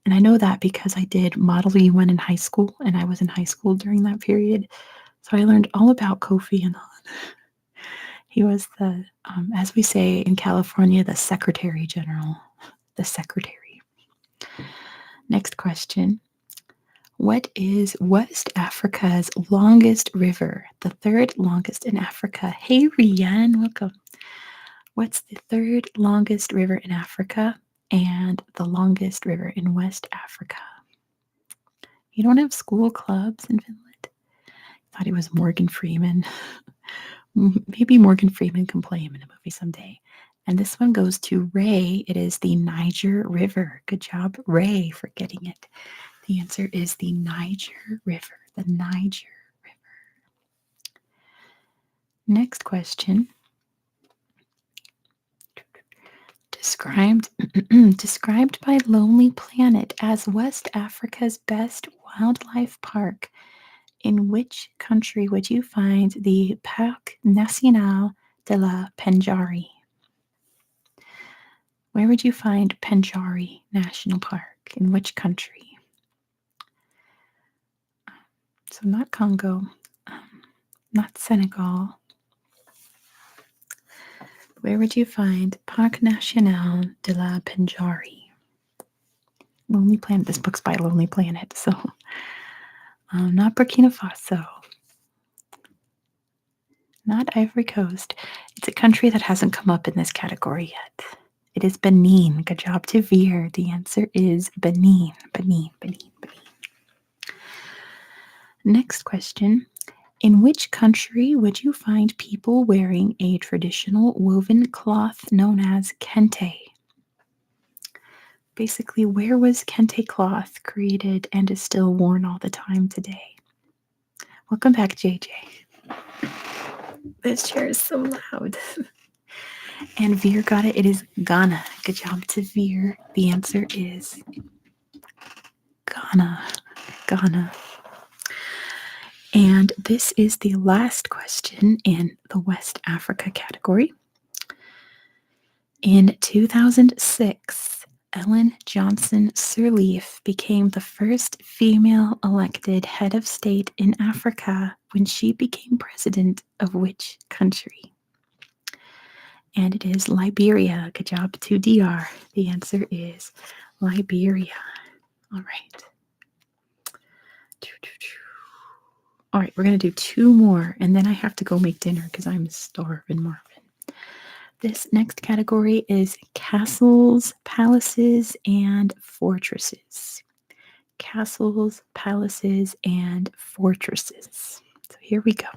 S1: And I know that because I did Model UN in high school, and I was in high school during that period. So I learned all about Kofi Annan. He was the, as we say in California, the Secretary General. The Secretary. Next question. What is West Africa's longest river? The third longest in Africa. Hey, Rian, welcome. What's the third longest river in Africa and the longest river in West Africa? You don't have school clubs in Finland? I thought it was Morgan Freeman. Maybe Morgan Freeman can play him in a movie someday. And this one goes to Ray. It is the Niger River. Good job, Ray, for getting it. The answer is the Niger River. The Niger River. Next question. Described by Lonely Planet as West Africa's best wildlife park, in which country would you find the Parc National de la Pendjari? Where would you find Pendjari National Park? In which country? So not Congo, not Senegal. Where would you find Parc National de la Pendjari? Lonely Planet. This book's by Lonely Planet, so not Burkina Faso. Not Ivory Coast. It's a country that hasn't come up in this category yet. It is Benin. Good job to Veer. The answer is Benin. Benin. Next question. In which country would you find people wearing a traditional woven cloth known as kente? Basically, where was kente cloth created and is still worn all the time today? Welcome back, JJ. This chair is so loud. And Veer got it. It is Ghana. Good job to Veer. The answer is Ghana. Ghana. And this is the last question in the West Africa category. In 2006, Ellen Johnson Sirleaf became the first female elected head of state in Africa when she became president of which country? And it is Liberia. Good job to DR. The answer is Liberia. All right. All right, we're going to do two more, and then I have to go make dinner because I'm starving, Marvin. This next category is castles, palaces, and fortresses. Castles, palaces, and fortresses. So here we go.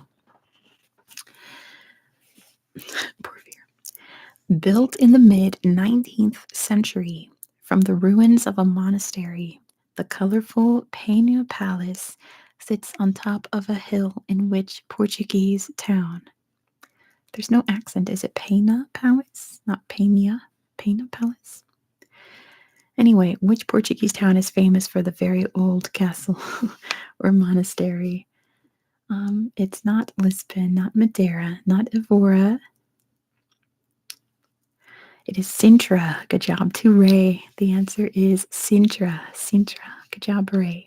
S1: Poor Veer. Built in the mid-19th century from the ruins of a monastery, the colorful Peña Palace sits on top of a hill in which Portuguese town. There's no accent. Is it Peña Palace? Not Peña? Peña Palace? Anyway, which Portuguese town is famous for the very old castle or monastery? It's not Lisbon, not Madeira, not Evora. It is Sintra. Good job to Ray. The answer is Sintra. Sintra. Good job, Ray.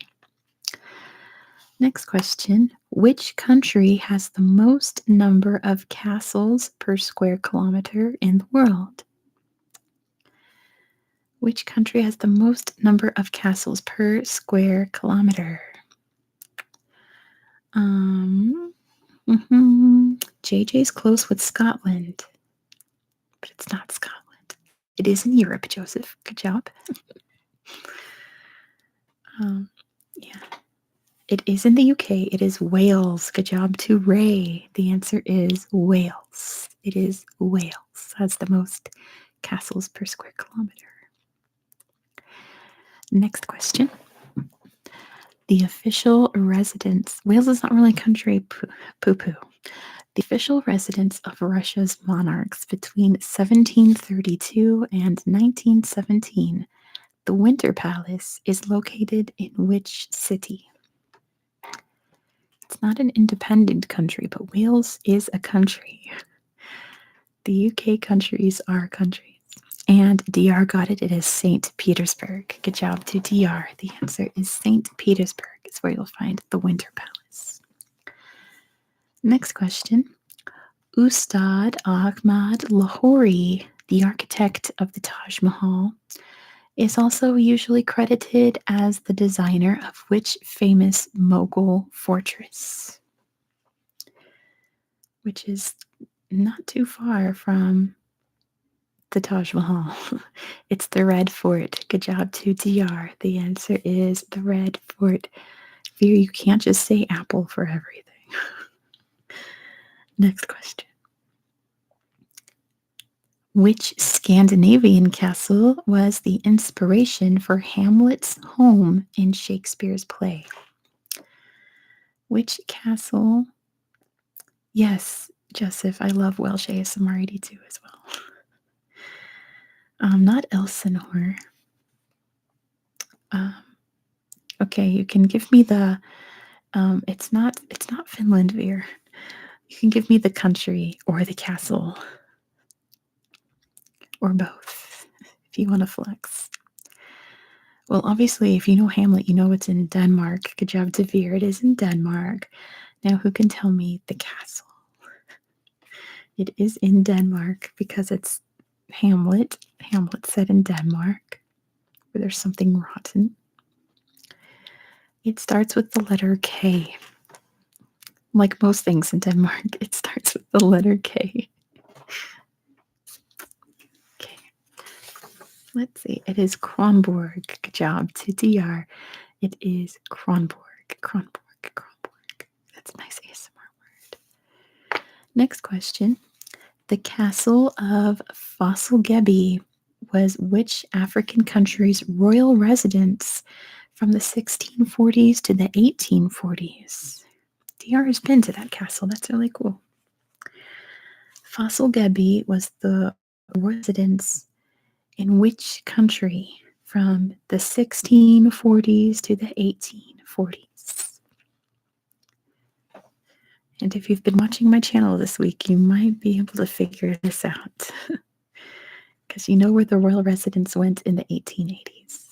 S1: Next question. Which country has the most number of castles per square kilometer in the world? Which country has the most number of castles per square kilometer? JJ's close with Scotland, but it's not Scotland. It is in Europe, Joseph. Good job. Yeah. It is in the UK. It is Wales. Good job to Ray. The answer is Wales. It is Wales. Has the most castles per square kilometer. Next question. The official residence. Wales is not really a country. Poo-poo. The official residence of Russia's monarchs between 1732 and 1917. The Winter Palace is located in which city? It's not an independent country, but Wales is a country. The UK countries are countries. And DR got it. It is St. Petersburg. Good job to DR. The answer is St. Petersburg. It's where you'll find the Winter Palace. Next question. Ustad Ahmad Lahori, the architect of the Taj Mahal, is also usually credited as the designer of which famous Mughal fortress? Which is not too far from the Taj Mahal. It's the Red Fort. Good job to DR. The answer is the Red Fort. Veer, you can't just say apple for everything. Next question. Which Scandinavian castle was the inspiration for Hamlet's home in Shakespeare's play? Which castle? Yes, Joseph, I love Welsh ASMR 82 as well. Not Elsinore. Um, okay, you can give me the. It's not Finland, Veer. You can give me the country or the castle or both if you want to flex. Well, obviously, if you know Hamlet, you know it's in Denmark. Good job, Veer. It is in Denmark. Now, who can tell me the castle? It is in Denmark because it's Hamlet. Hamlet said in Denmark, where there's something rotten. It starts with the letter K. Like most things in Denmark, it starts with the letter K. Okay. Let's see. It is Kronborg. Good job to DR. It is Kronborg. Kronborg. Kronborg. That's a nice ASMR word. Next question. The castle of Fossilgebee was which African country's royal residence from the 1640s to the 1840s? DR has been to that castle. That's really cool. Fossilgebee was the residence in which country from the 1640s to the 1840s? And if you've been watching my channel this week, you might be able to figure this out. Because you know where the royal residence went in the 1880s.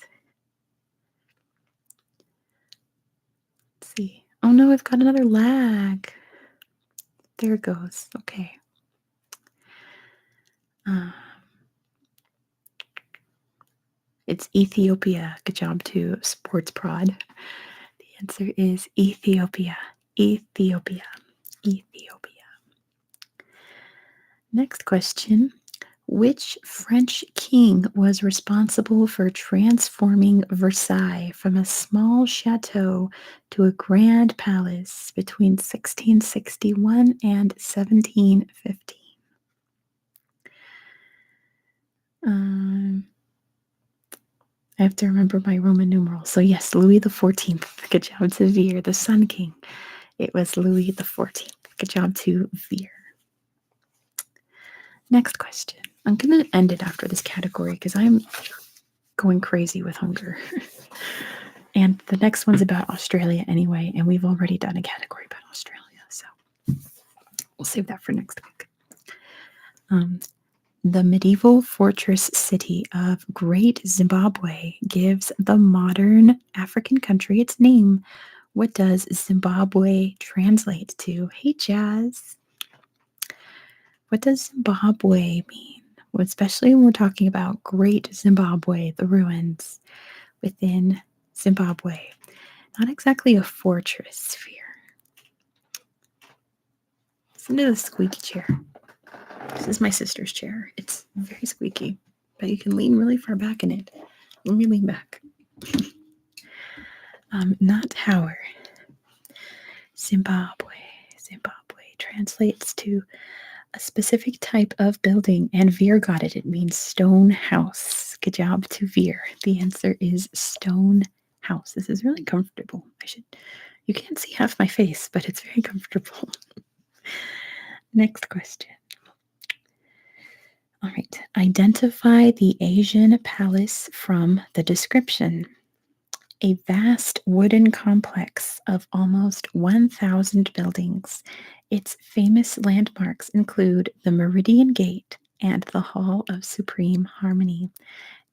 S1: Let's see. Oh no, I've got another lag. There it goes. Okay. It's Ethiopia. Good job to Sports Prod. The answer is Ethiopia. Ethiopia. Ethiopia. Next question. Which French king was responsible for transforming Versailles from a small chateau to a grand palace between 1661 and 1715? I have to remember my Roman numerals. So yes, Louis XIV. Good job to Veer, the Sun King. It was Louis XIV. Good job to Veer. Next question. I'm going to end it after this category because I'm going crazy with hunger. And the next one's about Australia anyway, and we've already done a category about Australia, so we'll save that for next week. The medieval fortress city of Great Zimbabwe gives the modern African country its name. What does Zimbabwe translate to? Hey, Jazz. What does Zimbabwe mean? Well, especially when we're talking about Great Zimbabwe, the ruins within Zimbabwe. Not exactly a fortress sphere. Listen to the squeaky chair. This is my sister's chair. It's very squeaky, but you can lean really far back in it. Let me lean back. Not tower. Zimbabwe. Zimbabwe translates to a specific type of building, and Veer got it. It means stone house. Good job to Veer. The answer is stone house. This is really comfortable. You can't see half my face, but it's very comfortable. Next question. All right. Identify the Asian palace from the description. A vast wooden complex of almost 1,000 buildings. Its famous landmarks include the Meridian Gate and the Hall of Supreme Harmony.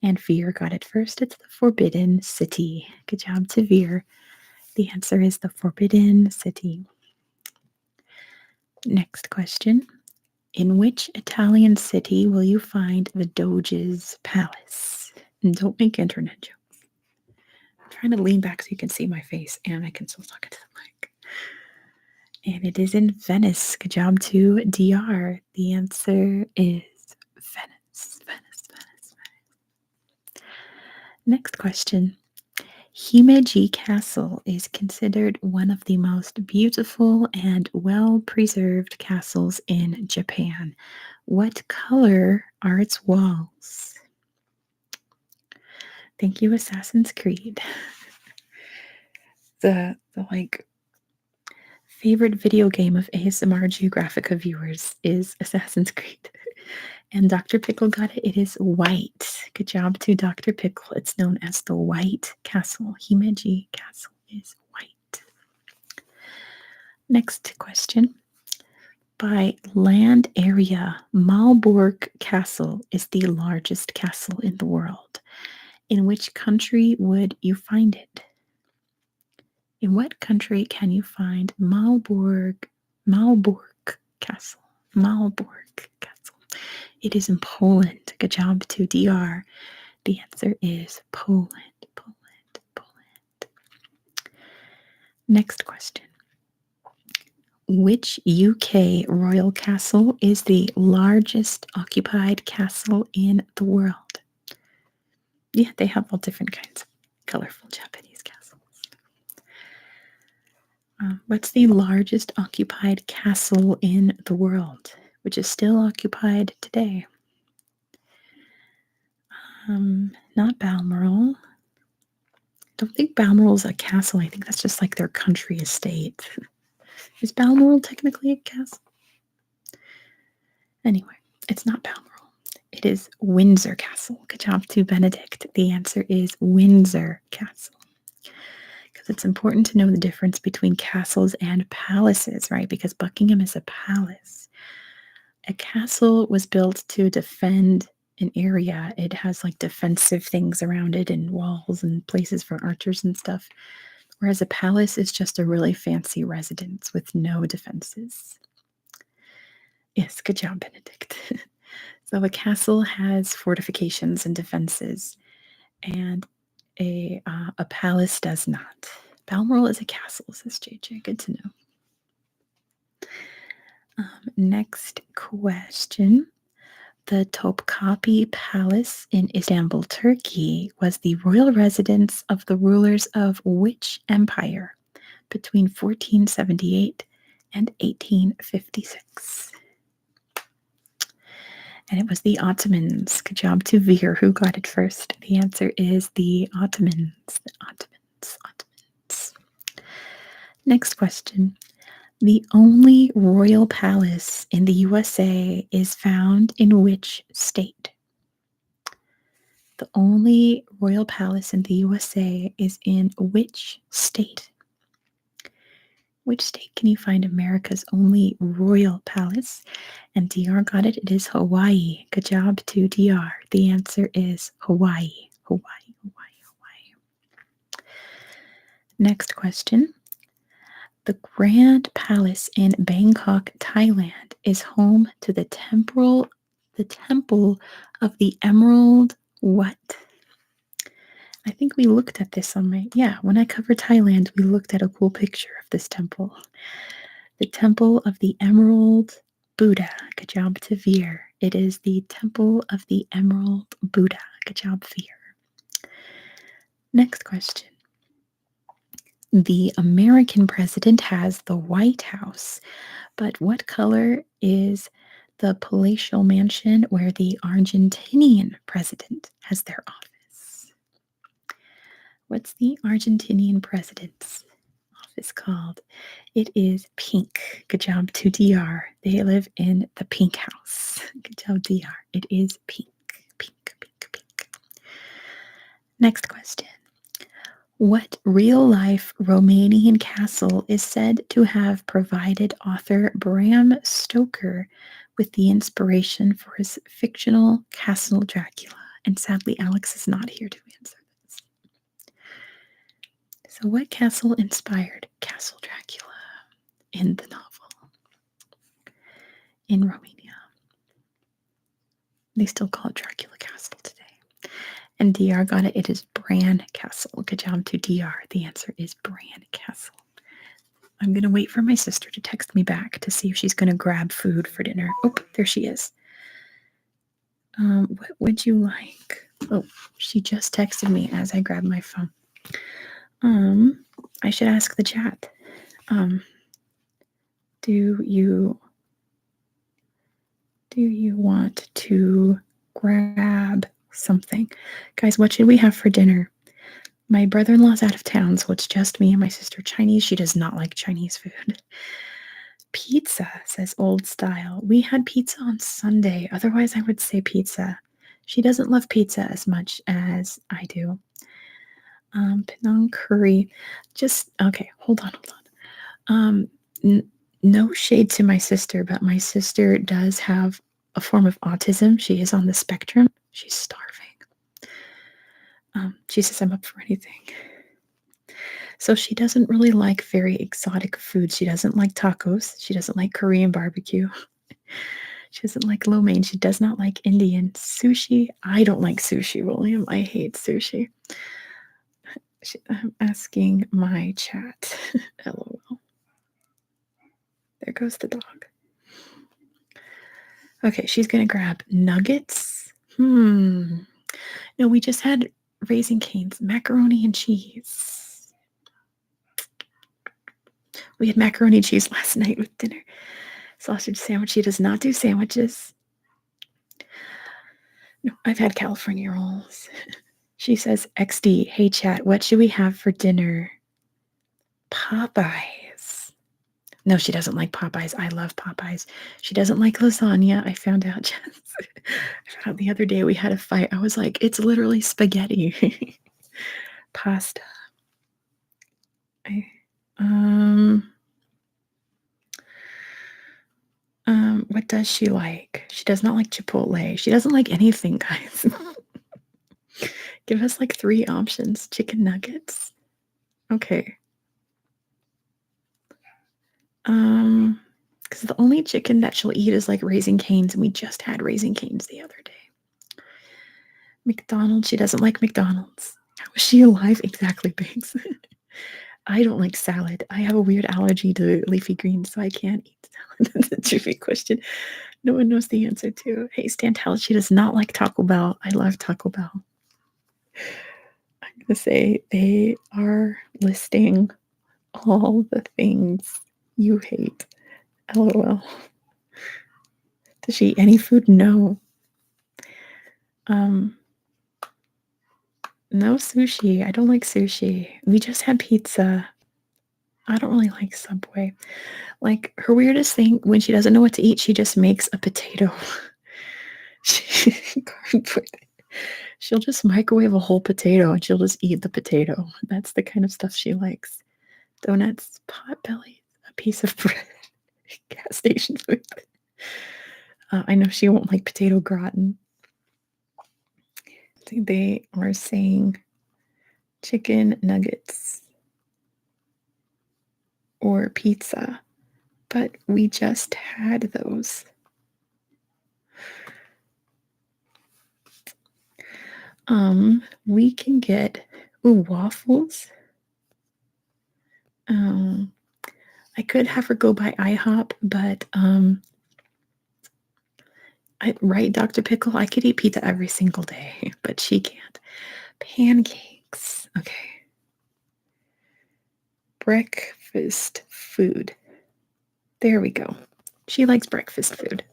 S1: And Veer got it first. It's the Forbidden City. Good job to Veer. The answer is the Forbidden City. Next question. In which Italian city will you find the Doge's Palace? And don't make internet jokes. I'm trying to lean back so you can see my face and I can still talk into the mic. And it is in Venice. Good job to DR. The answer is Venice. Venice, Venice, Venice. Next question. Himeji Castle is considered one of the most beautiful and well-preserved castles in Japan. What color are its walls? Thank you, Assassin's Creed. The like favorite video game of ASMR Geographica viewers is Assassin's Creed. And Dr. Pickle got it. It is white. Good job to Dr. Pickle. It's known as the White Castle. Himeji Castle is white. Next question. By land area, Malbork Castle is the largest castle in the world. In which country would you find it? In what country can you find Malbork Castle? Malbork Castle. It is in Poland. Good job to DR. The answer is Poland. Next question. Which UK royal castle is the largest occupied castle in the world? Yeah, they have all different kinds of colorful Japanese castles. What's the largest occupied castle in the world, which is still occupied today? Not Balmoral. I don't think Balmoral is a castle. I think that's just like their country estate. Is Balmoral technically a castle? Anyway, it's not Balmoral. It is Windsor Castle. Good job to Benedict. The answer is Windsor Castle. Because it's important to know the difference between castles and palaces, right? Because Buckingham is a palace. A castle was built to defend an area. It has like defensive things around it and walls and places for archers and stuff. Whereas a palace is just a really fancy residence with no defenses. Yes, good job, Benedict. So a castle has fortifications and defenses, and a palace does not. Balmoral is a castle, says JJ. Good to know. Next question. The Topkapi Palace in Istanbul, Turkey, was the royal residence of the rulers of which empire between 1478 and 1856? And it was the Ottomans. Good job to Veer, who got it first. The answer is the Ottomans. The Ottomans. Next question. The only royal palace in the USA is found in which state? The only royal palace in the USA is in which state? Which state can you find America's only royal palace? And DR got it. It is Hawaii. Good job to DR. The answer is Hawaii. Hawaii. Next question. The Grand Palace in Bangkok, Thailand is home to the Temple of the Emerald what? I think we looked at this when I covered Thailand, we looked at a cool picture of this temple. The Temple of the Emerald Buddha. Good job to Veer. It is the Temple of the Emerald Buddha. Good job, Veer. Next question. The American president has the White House, but what color is the palatial mansion where the Argentinian president has their office? What's the Argentinian president's office called? It is pink. Good job to DR. They live in the pink house. Good job, DR. It is pink. Next question. What real-life Romanian castle is said to have provided author Bram Stoker with the inspiration for his fictional Castle Dracula? And sadly, Alex is not here to answer this. So what castle inspired Castle Dracula in the novel? In Romania. They still call it Dracula Castle today. And DR got it. It is Bran Castle. Good job to DR. The answer is Bran Castle. I'm going to wait for my sister to text me back to see if she's going to grab food for dinner. Oh, there she is. What would you like? Oh, she just texted me as I grabbed my phone. I should ask the chat. Do you want to grab something. Guys, what should we have for dinner? My brother-in-law's out of town, so it's just me and my sister Chinese. She does not like Chinese food. Pizza, says Old Style. We had pizza on Sunday. Otherwise, I would say pizza. She doesn't love pizza as much as I do. Penang curry. Just, okay, hold on. No shade to my sister, but my sister does have a form of autism. She is on the spectrum. She's starving. She says I'm up for anything. So she doesn't really like very exotic food. She doesn't like tacos. She doesn't like Korean barbecue. She doesn't like lo mein. She does not like Indian sushi. I don't like sushi, William. I hate sushi. I'm asking my chat. LOL. There goes the dog. Okay, she's going to grab nuggets. No, we just had Raising Cane's macaroni and cheese. We had macaroni and cheese last night with dinner. Sausage sandwich. She does not do sandwiches. No, I've had California rolls. She says, XD, hey chat, what should we have for dinner? Popeyes. No, she doesn't like Popeyes. I love Popeyes. She doesn't like lasagna. I found out the other day we had a fight. I was like, it's literally spaghetti. Pasta. What does she like? She does not like Chipotle. She doesn't like anything, guys. Give us like 3 options. Chicken nuggets. Okay. Because the only chicken that she'll eat is like Raising Cane's, and we just had Raising Cane's the other day. McDonald's. She doesn't like McDonald's. How is she alive? Exactly, Banks. I don't like salad. I have a weird allergy to leafy greens, so I can't eat salad. That's a tricky question. No one knows the answer to. Hey, Stantel, she does not like Taco Bell. I love Taco Bell. I'm going to say they are listing all the things you hate. LOL. Does she eat any food? No. No sushi. I don't like sushi. We just had pizza. I don't really like Subway. Like, her weirdest thing, when she doesn't know what to eat, she just makes a potato. She'll just microwave a whole potato and she'll just eat the potato. That's the kind of stuff she likes. Donuts, Potbelly, a piece of bread, gas station food. I know she won't like potato gratin. They are saying chicken nuggets or pizza, but we just had those. We can get waffles. I could have her go by IHOP, but right, Dr. Pickle, I could eat pizza every single day, but she can't. Pancakes. Okay. Breakfast food. There we go. She likes breakfast food.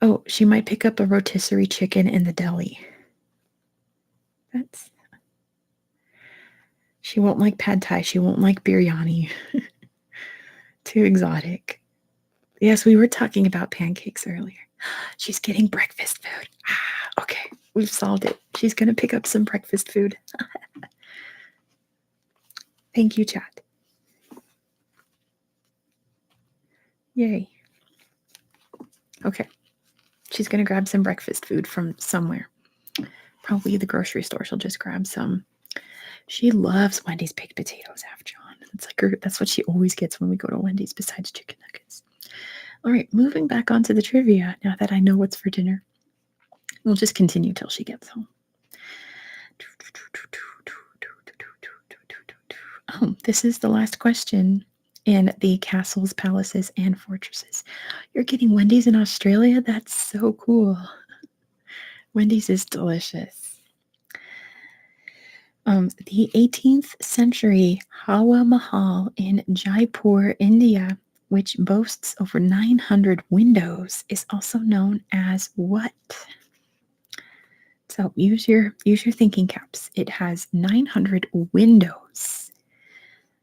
S1: Oh, she might pick up a rotisserie chicken in the deli. She won't like pad thai. She won't like biryani. Too exotic. Yes, we were talking about pancakes earlier. She's getting breakfast food. Okay, we've solved it. She's going to pick up some breakfast food. Thank you, chat. Yay. Okay. She's going to grab some breakfast food from somewhere. Probably the grocery store. She'll just grab some. She loves Wendy's baked potatoes, after John. It's like that's what she always gets when we go to Wendy's besides chicken nuggets. All right, moving back onto the trivia now that I know what's for dinner. We'll just continue till she gets home. Oh, this is the last question in the castles, palaces, and fortresses. You're getting Wendy's in Australia? That's so cool. Wendy's is delicious. The 18th century Hawa Mahal in Jaipur, India, which boasts over 900 windows, is also known as what? So use your thinking caps. It has 900 windows.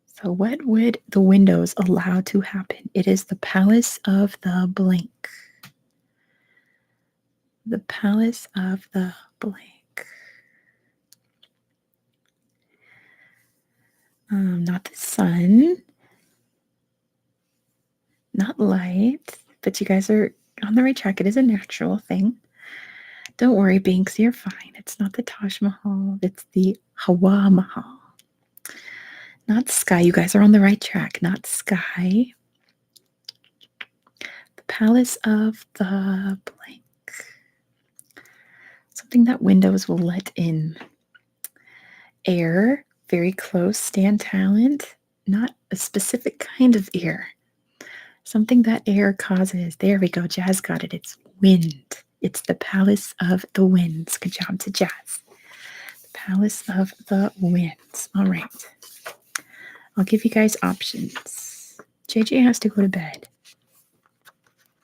S1: So what would the windows allow to happen? It is the palace of the blank. The palace of the blank. Not the sun. Not light. But you guys are on the right track. It is a natural thing. Don't worry, Binks, you're fine. It's not the Taj Mahal. It's the Hawa Mahal. Not sky. You guys are on the right track. Not sky. The palace of the blank. Something that windows will let in. Air. Very close. Stand talent. Not a specific kind of air. Something that air causes. There we go. Jazz got it. It's wind. It's the palace of the winds. Good job to Jazz. The palace of the winds. All right. I'll give you guys options. JJ has to go to bed.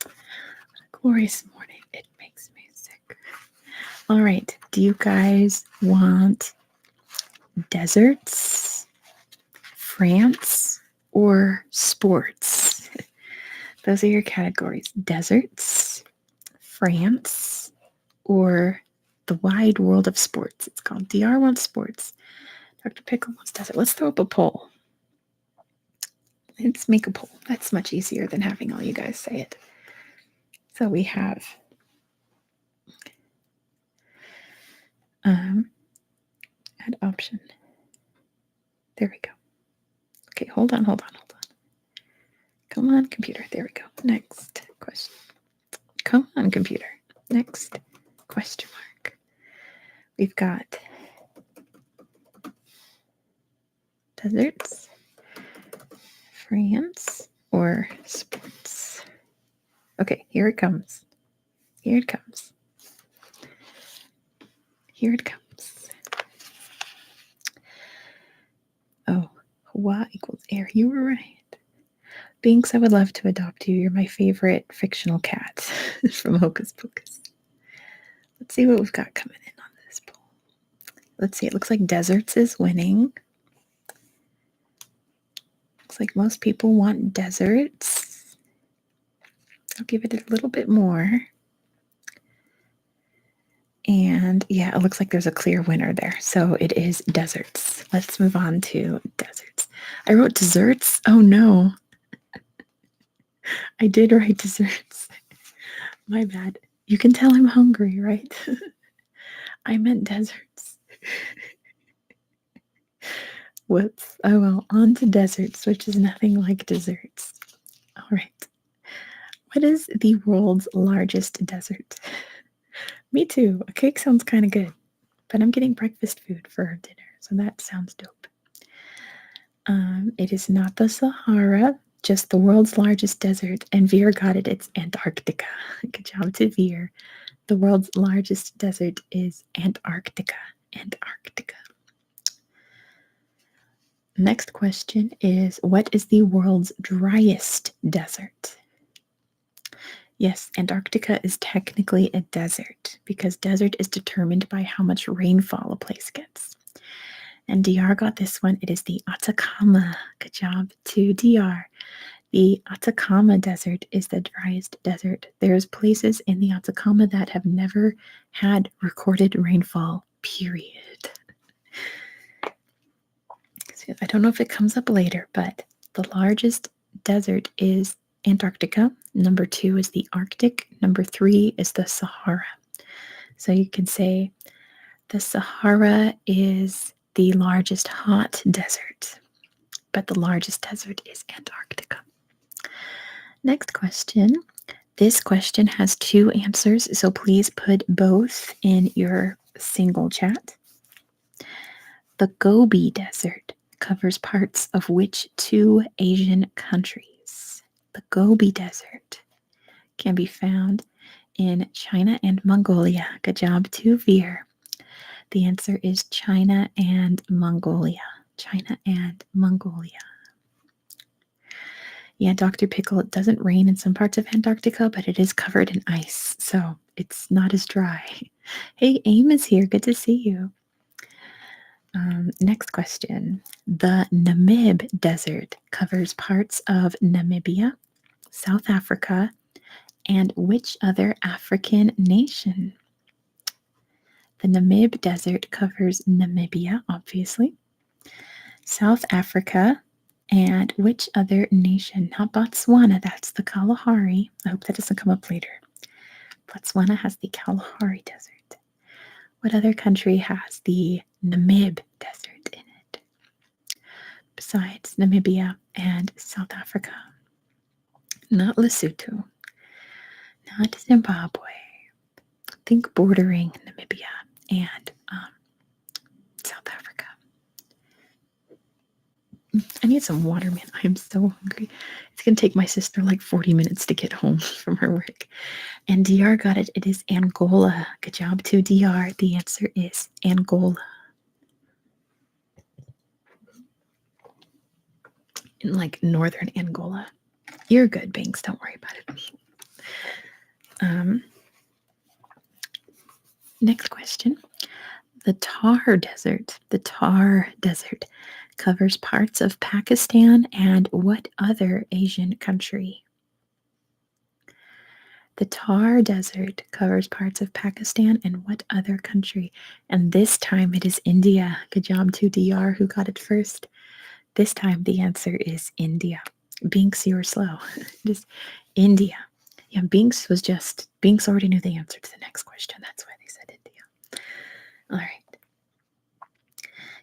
S1: What a glorious morning. It makes me sick. All right. Do you guys want deserts, France, or sports? Those are your categories. Deserts, France, or the wide world of sports. It's called DR wants sports. Dr. Pickle wants desert. Let's throw up a poll. Let's make a poll. That's much easier than having all you guys say it. So we have add option. There we go. Okay, hold on. Come on, computer. There we go. Next question. Come on, computer. Next question mark. We've got deserts, France, or sports. Okay, here it comes. Here it comes. Oh, Hawa equals air. You were right. Binks, I would love to adopt you. You're my favorite fictional cat from Hocus Pocus. Let's see what we've got coming in on this poll. Let's see. It looks like deserts is winning. Looks like most people want deserts. I'll give it a little bit more. And yeah, it looks like there's a clear winner there. So it is deserts. Let's move on to deserts. I wrote desserts. Oh no. I did write desserts. My bad. You can tell I'm hungry, right? I meant deserts. Whoops. Oh well, on to deserts, which is nothing like desserts. All right. What is the world's largest desert? Me too. A cake sounds kind of good, but I'm getting breakfast food for dinner, so that sounds dope. It is not the Sahara, just the world's largest desert, and Veer got it. It's Antarctica. Good job to Veer. The world's largest desert is Antarctica. Antarctica. Next question is, what is the world's driest desert? Yes, Antarctica is technically a desert because desert is determined by how much rainfall a place gets. And DR got this one. It is the Atacama. Good job to DR. The Atacama Desert is the driest desert. There's places in the Atacama that have never had recorded rainfall, period. I don't know if it comes up later, but the largest desert is Antarctica. Number 2 is the Arctic. Number 3 is the Sahara. So you can say the Sahara is the largest hot desert, but the largest desert is Antarctica. Next question. This question has 2 answers, so please put both in your single chat. The Gobi Desert covers parts of which 2 Asian countries? The Gobi Desert can be found in China and Mongolia. Good job to Veer. The answer is China and Mongolia. China and Mongolia. Yeah, Dr. Pickle, it doesn't rain in some parts of Antarctica, but it is covered in ice, so it's not as dry. Hey, Aim is here. Good to see you. Next question. The Namib Desert covers parts of Namibia, South Africa, and which other African nation? The Namib Desert covers Namibia, obviously, South Africa, and which other nation? Not Botswana, that's the Kalahari. I hope that doesn't come up later. Botswana has the Kalahari Desert. What other country has the Namib Desert in it? Besides Namibia and South Africa. Not Lesotho. Not Zimbabwe. Think bordering Namibia and South Africa. I need some water, man. I am so hungry. It's going to take my sister like 40 minutes to get home from her work. And DR got it. It is Angola. Good job to DR. The answer is Angola. In like northern Angola. You're good, Banks. Don't worry about it. Next question. The Thar Desert. The Thar Desert covers parts of Pakistan and what other Asian country? The Thar Desert covers parts of Pakistan and what other country? And this time it is India. Good job to DR who got it first. This time the answer is India. Binks, you were slow. It is India. Yeah, Binks already knew the answer to the next question. That's why they said India. All right.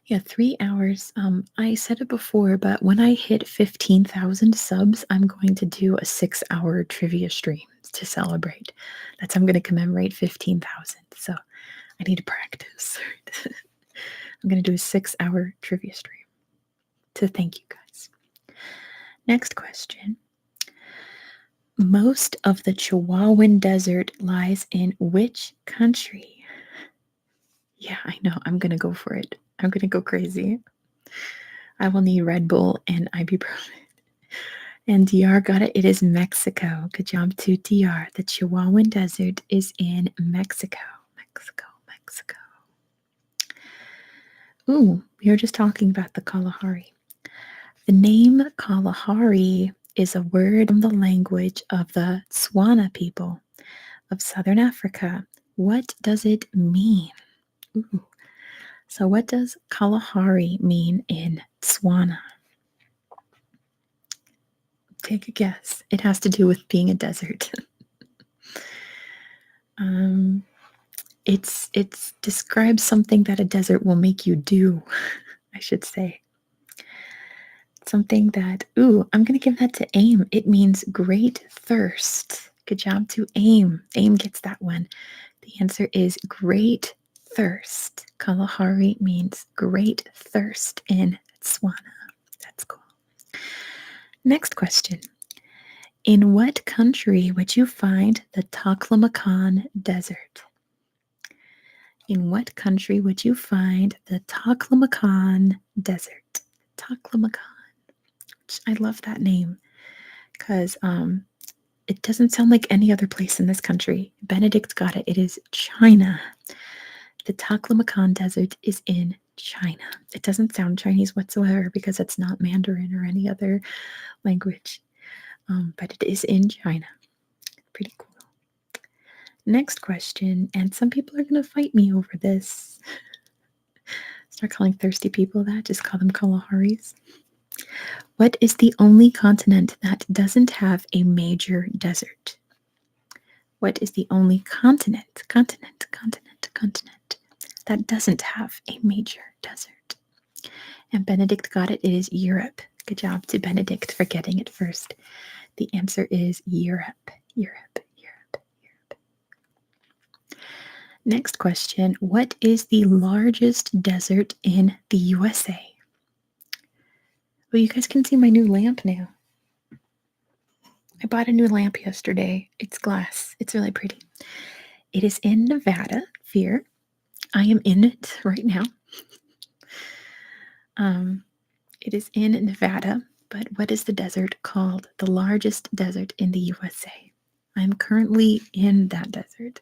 S1: Yeah, 3 hours. I said it before, but when I hit 15,000 subs, I'm going to do a 6-hour trivia stream to celebrate. That's how I'm going to commemorate 15,000. So I need to practice. I'm going to do a 6-hour trivia stream to thank you guys. Next question. Most of the Chihuahuan Desert lies in which country? Yeah, I know. I'm going to go for it. I'm going to go crazy. I will need Red Bull and ibuprofen. And DR got it. It is Mexico. Good job to DR. The Chihuahuan Desert is in Mexico. Mexico. Ooh, we were just talking about the Kalahari. The name Kalahari is a word from the language of the Tswana people of southern Africa. What does it mean? Ooh. So what does Kalahari mean in Tswana? Take a guess. It has to do with being a desert. It's describes something that a desert will make you do, I should say. Something that, I'm going to give that to AIM. It means great thirst. Good job to AIM. AIM gets that one. The answer is great thirst. Kalahari means great thirst in Tswana. That's cool. Next question. In what country would you find the Taklamakan Desert? In what country would you find the Taklamakan Desert? Taklamakan. I love that name because it doesn't sound like any other place in this country. Benedict got it. It is China. The Taklamakan Desert is in China. It doesn't sound Chinese whatsoever because it's not Mandarin or any other language, but it is in China. Pretty cool. Next question, and some people are going to fight me over this. Start calling thirsty people that. Just call them Kalaharis. What is the only continent that doesn't have a major desert? What is the only continent that doesn't have a major desert? And Benedict got it. It is Europe. Good job to Benedict for getting it first. The answer is Europe. Next question. What is the largest desert in the USA? Well, you guys can see my new lamp now. I bought a new lamp yesterday. It's glass. It's really pretty. It is in Nevada, Fear. I am in it right now. It is in Nevada. But what is the desert called? The largest desert in the USA. I'm currently in that desert.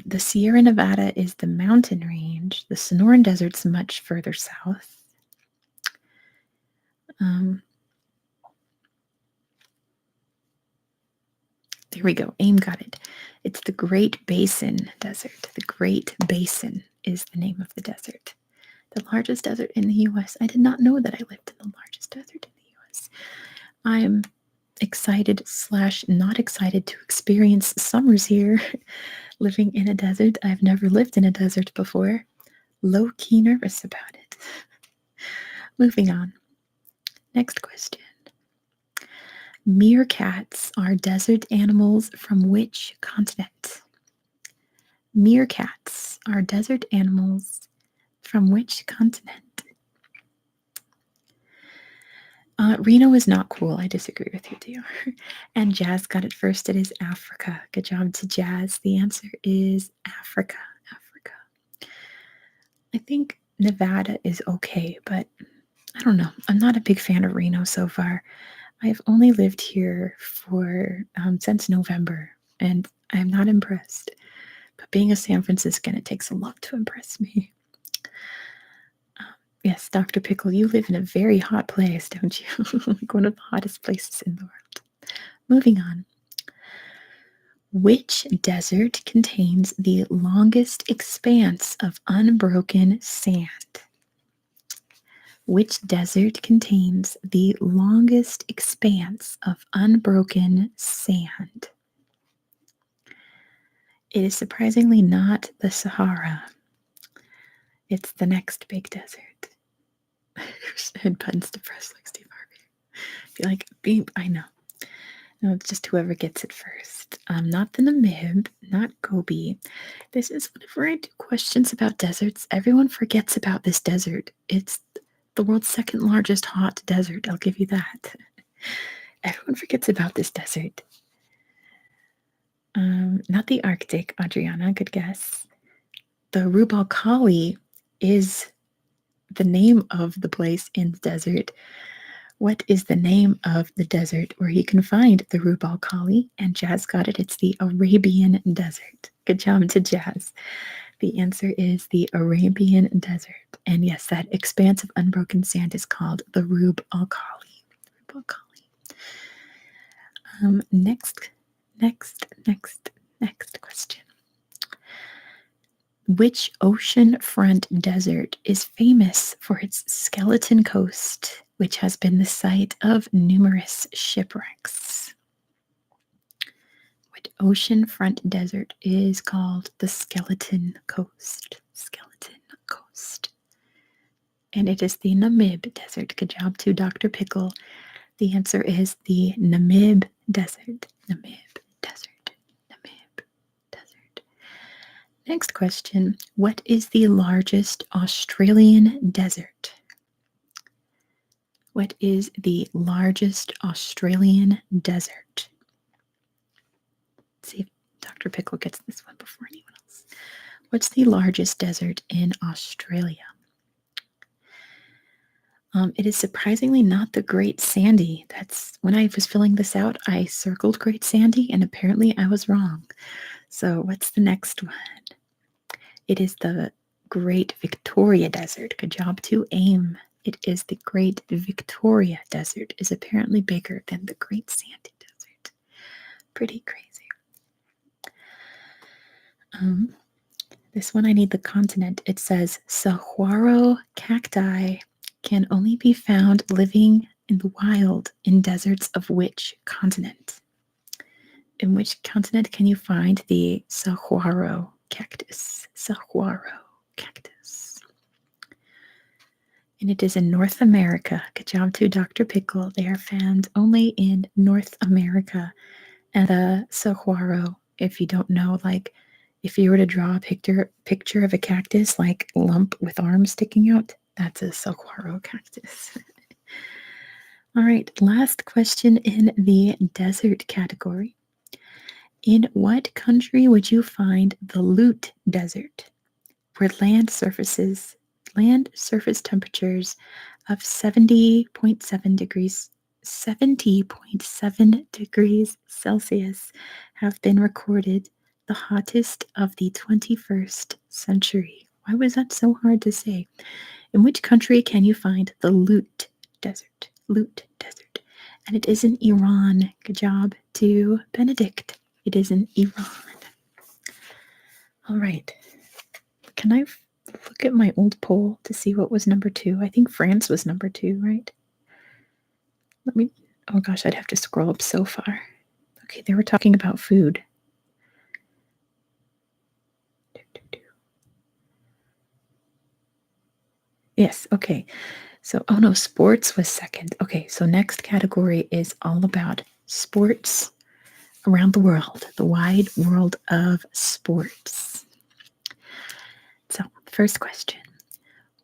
S1: The Sierra Nevada is the mountain range. The Sonoran Desert's much further south. There we go. AIM got it. It's the Great Basin Desert. The Great Basin is the name of the desert. The largest desert in the U.S. I did not know that I lived in the largest desert in the U.S. I'm excited / not excited to experience summers here. Living in a desert. I've never lived in a desert before. Low-key nervous about it. Moving on. Next question. Meerkats are desert animals from which continent? Meerkats are desert animals from which continent? Reno is not cool. I disagree with you, dear. And Jazz got it first. It is Africa. Good job to Jazz. The answer is Africa. Africa. I think Nevada is okay, but I don't know. I'm not a big fan of Reno so far. I've only lived here for since November, and I'm not impressed. But being a San Franciscan, it takes a lot to impress me. Yes, Dr. Pickle, you live in a very hot place, don't you? Like one of the hottest places in the world. Moving on. Which desert contains the longest expanse of unbroken sand? Which desert contains the longest expanse of unbroken sand? It is surprisingly not the Sahara. It's the next big desert. And buttons to press like Steve Harvey. Be like, beep, I know. No, it's just whoever gets it first. Not the Namib, not Gobi. This is whenever I do questions about deserts, everyone forgets about this desert. It's the world's second largest hot desert. I'll give you that. Everyone forgets about this desert. Not the Arctic, Adriana. Good guess. The Rub al Khali is the name of the place in the desert. What is the name of the desert where you can find the Rub al Khali? And Jazz got it. It's the Arabian Desert. Good job to Jazz. The answer is the Arabian Desert. And yes, that expanse of unbroken sand is called the Rub al Khali. Rub al Khali. Next question. Which oceanfront desert is famous for its skeleton coast, which has been the site of numerous shipwrecks? What oceanfront desert is called the Skeleton Coast? Skeleton Coast. And it is the Namib Desert. Good job to Dr. Pickle. The answer is the Namib Desert. Namib Desert. Namib Desert. Next question. What is the largest Australian desert? What is the largest Australian desert? Let's see if Dr. Pickle gets this one before anyone else. What's the largest desert in Australia? It is surprisingly not the Great Sandy. That's when I was filling this out, I circled Great Sandy, and apparently I was wrong. So what's the next one? It is the Great Victoria Desert. Good job to AIM. It is the Great Victoria Desert. Is apparently bigger than the Great Sandy Desert. Pretty crazy. This one I need the continent. It says saguaro cacti can only be found living in the wild in deserts of which continent? In which continent can you find the saguaro cactus? Saguaro cactus. And it is in North America. Good job to Dr. Pickle. They are found only in North America. And the saguaro, if you don't know, like if you were to draw a picture of a cactus, like lump with arms sticking out, that's a saguaro cactus. All right, last question in the desert category. In what country would you find the Lut Desert, where land surface land surface temperatures of 70.7 degrees Celsius have been recorded, the hottest of the 21st century. Why was that so hard to say? In which country can you find the Lut Desert? Lut Desert. And it is in Iran. Good job to Benedict. It is in Iran. All right. Can I look at my old poll to see what was number 2? I think France was number 2, right? Oh gosh, I'd have to scroll up so far. Okay, they were talking about food. Yes, okay. So, oh no, sports was second. Okay, so next category is all about sports around the world, the wide world of sports. So, first question.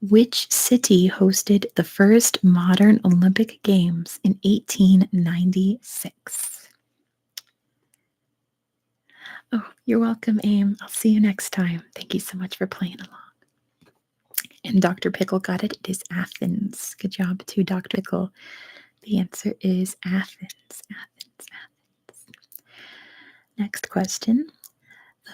S1: Which city hosted the first modern Olympic Games in 1896? Oh, you're welcome, Aim. I'll see you next time. Thank you so much for playing along. And Dr. Pickle got it. It is Athens. Good job to Dr. Pickle. The answer is Athens. Next question.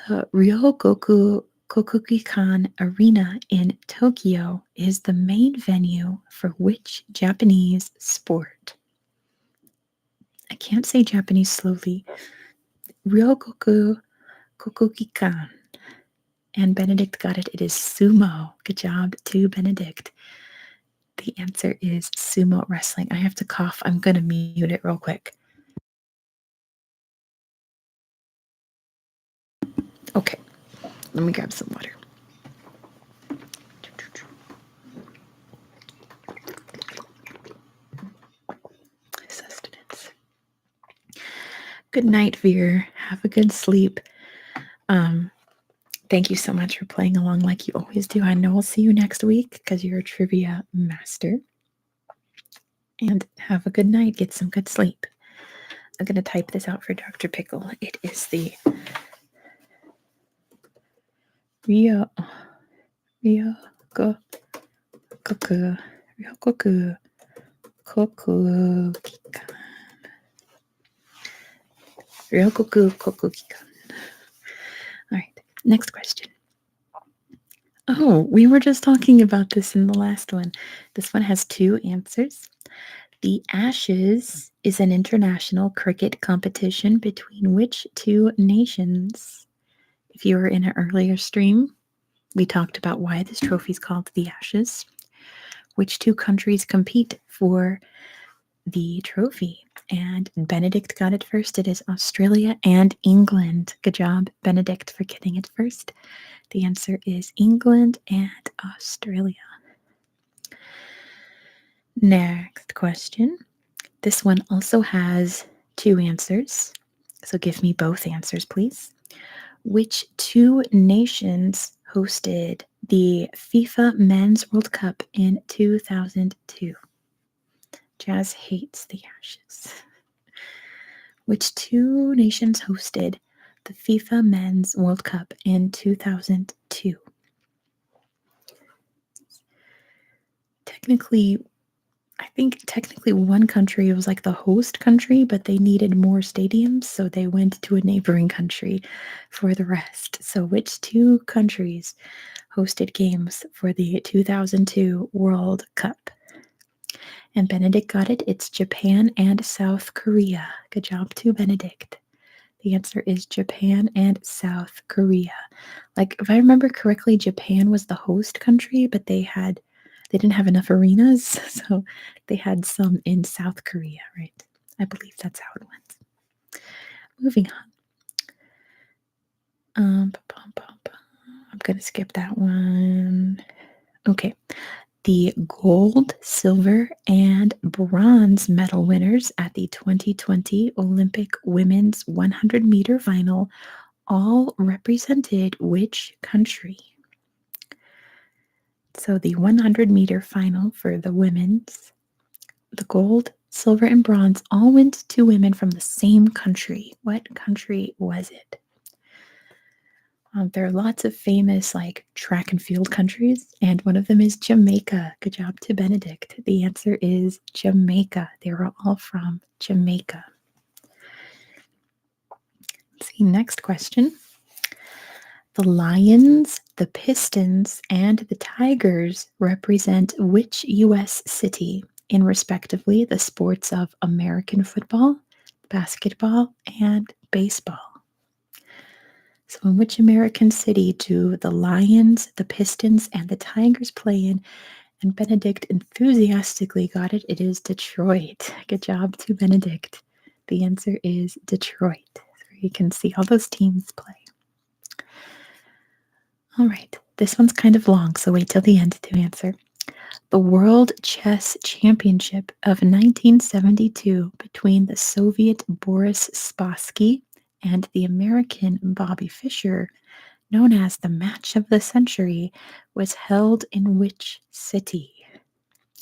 S1: The Ryogoku Kokugikan Arena in Tokyo is the main venue for which Japanese sport? I can't say Japanese slowly. Ryogoku Kokugikan. And Benedict got it. It is sumo. Good job to Benedict. The answer is sumo wrestling. I have to cough. I'm going to mute it real quick. Okay. Let me grab some water. Sustenance. Good night, Veer. Have a good sleep. Thank you so much for playing along like you always do. I know I'll see you next week because you're a trivia master. And have a good night. Get some good sleep. I'm going to type this out for Dr. Pickle. It is the Ryogoku Kokugikan. Ryogoku Kokugikan. All right, next question. Oh, we were just talking about this in the last one. This one has 2 answers. The Ashes is an international cricket competition between which 2 nations? If you were in an earlier stream, we talked about why this trophy is called the Ashes. Which 2 countries compete for the trophy? And Benedict got it first. It is Australia and England. Good job, Benedict, for getting it first. The answer is England and Australia. Next question. This one also has 2 answers. So give me both answers, please. Which 2 nations hosted the FIFA Men's World Cup in 2002? Jazz hates the Ashes. Which 2 nations hosted the FIFA Men's World Cup in 2002? I think technically one country was like the host country, but they needed more stadiums, so they went to a neighboring country for the rest. So which 2 countries hosted games for the 2002 World Cup? And Benedict got it. It's Japan and South Korea. Good job to Benedict. The answer is Japan and South Korea. Like, if I remember correctly, Japan was the host country, but they didn't have enough arenas, so they had some in South Korea, right? I believe that's how it went. Moving on. I'm going to skip that one. Okay. The gold, silver, and bronze medal winners at the 2020 Olympic Women's 100-meter final all represented which country? So the 100-meter final for the women's, the gold, silver, and bronze all went to women from the same country. What country was it? There are lots of famous like track and field countries, and one of them is Jamaica. Good job to Benedict. The answer is Jamaica. They were all from Jamaica. Let's see, next question. The Lions, the Pistons, and the Tigers represent which U.S. city in respectively the sports of American football, basketball, and baseball? So, in which American city do the Lions, the Pistons, and the Tigers play in? And Benedict enthusiastically got it. It is Detroit. Good job to Benedict. The answer is Detroit. So you can see all those teams play. All right, this one's kind of long, so wait till the end to answer. The World Chess Championship of 1972 between the Soviet Boris Spassky and the American Bobby Fischer, known as the Match of the Century, was held in which city?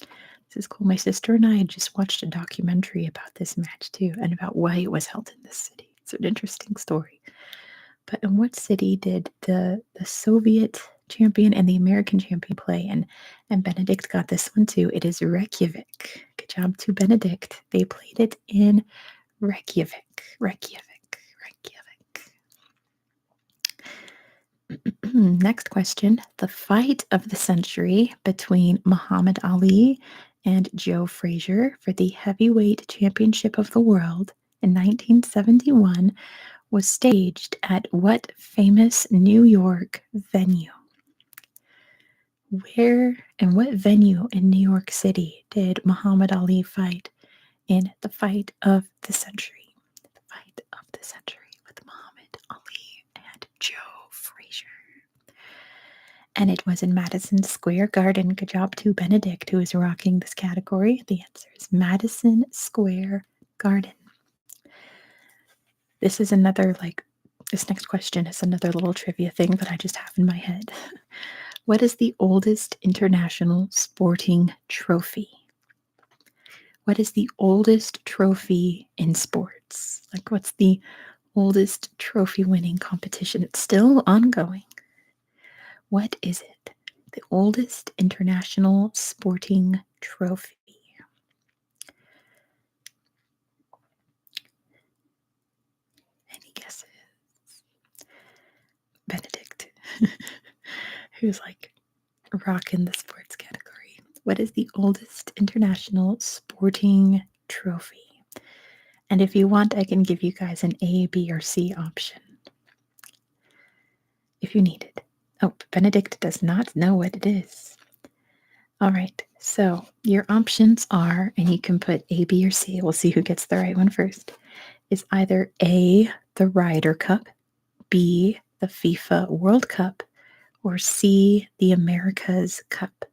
S1: This is cool. My sister and I had just watched a documentary about this match too, and about why it was held in this city. It's an interesting story. But in what city did the Soviet champion and the American champion play? And Benedict got this one too. It is Reykjavik. Good job to Benedict. They played it in Reykjavik. Reykjavik. Reykjavik. Next question. The fight of the century between Muhammad Ali and Joe Frazier for the heavyweight championship of the world in 1971 was staged at what famous New York venue? Where and what venue in New York City did Muhammad Ali fight in the fight of the century? The fight of the century with Muhammad Ali and Joe Frazier. And it was in Madison Square Garden. Good job to Benedict, who is rocking this category. The answer is Madison Square Garden. This is another, this next question is another little trivia thing that I just have in my head. What is the oldest international sporting trophy? What is the oldest trophy in sports? What's the oldest trophy winning competition? It's still ongoing. What is it? The oldest international sporting trophy. Any guesses? Benedict, who's rocking the sports category. What is the oldest international sporting trophy? And if you want, I can give you guys an A, B, or C option if you need it. Oh, Benedict does not know what it is. All right, so your options are, and you can put A, B, or C. We'll see who gets the right one first. Is either A, the Ryder Cup, B, the FIFA World Cup, or C, the America's Cup?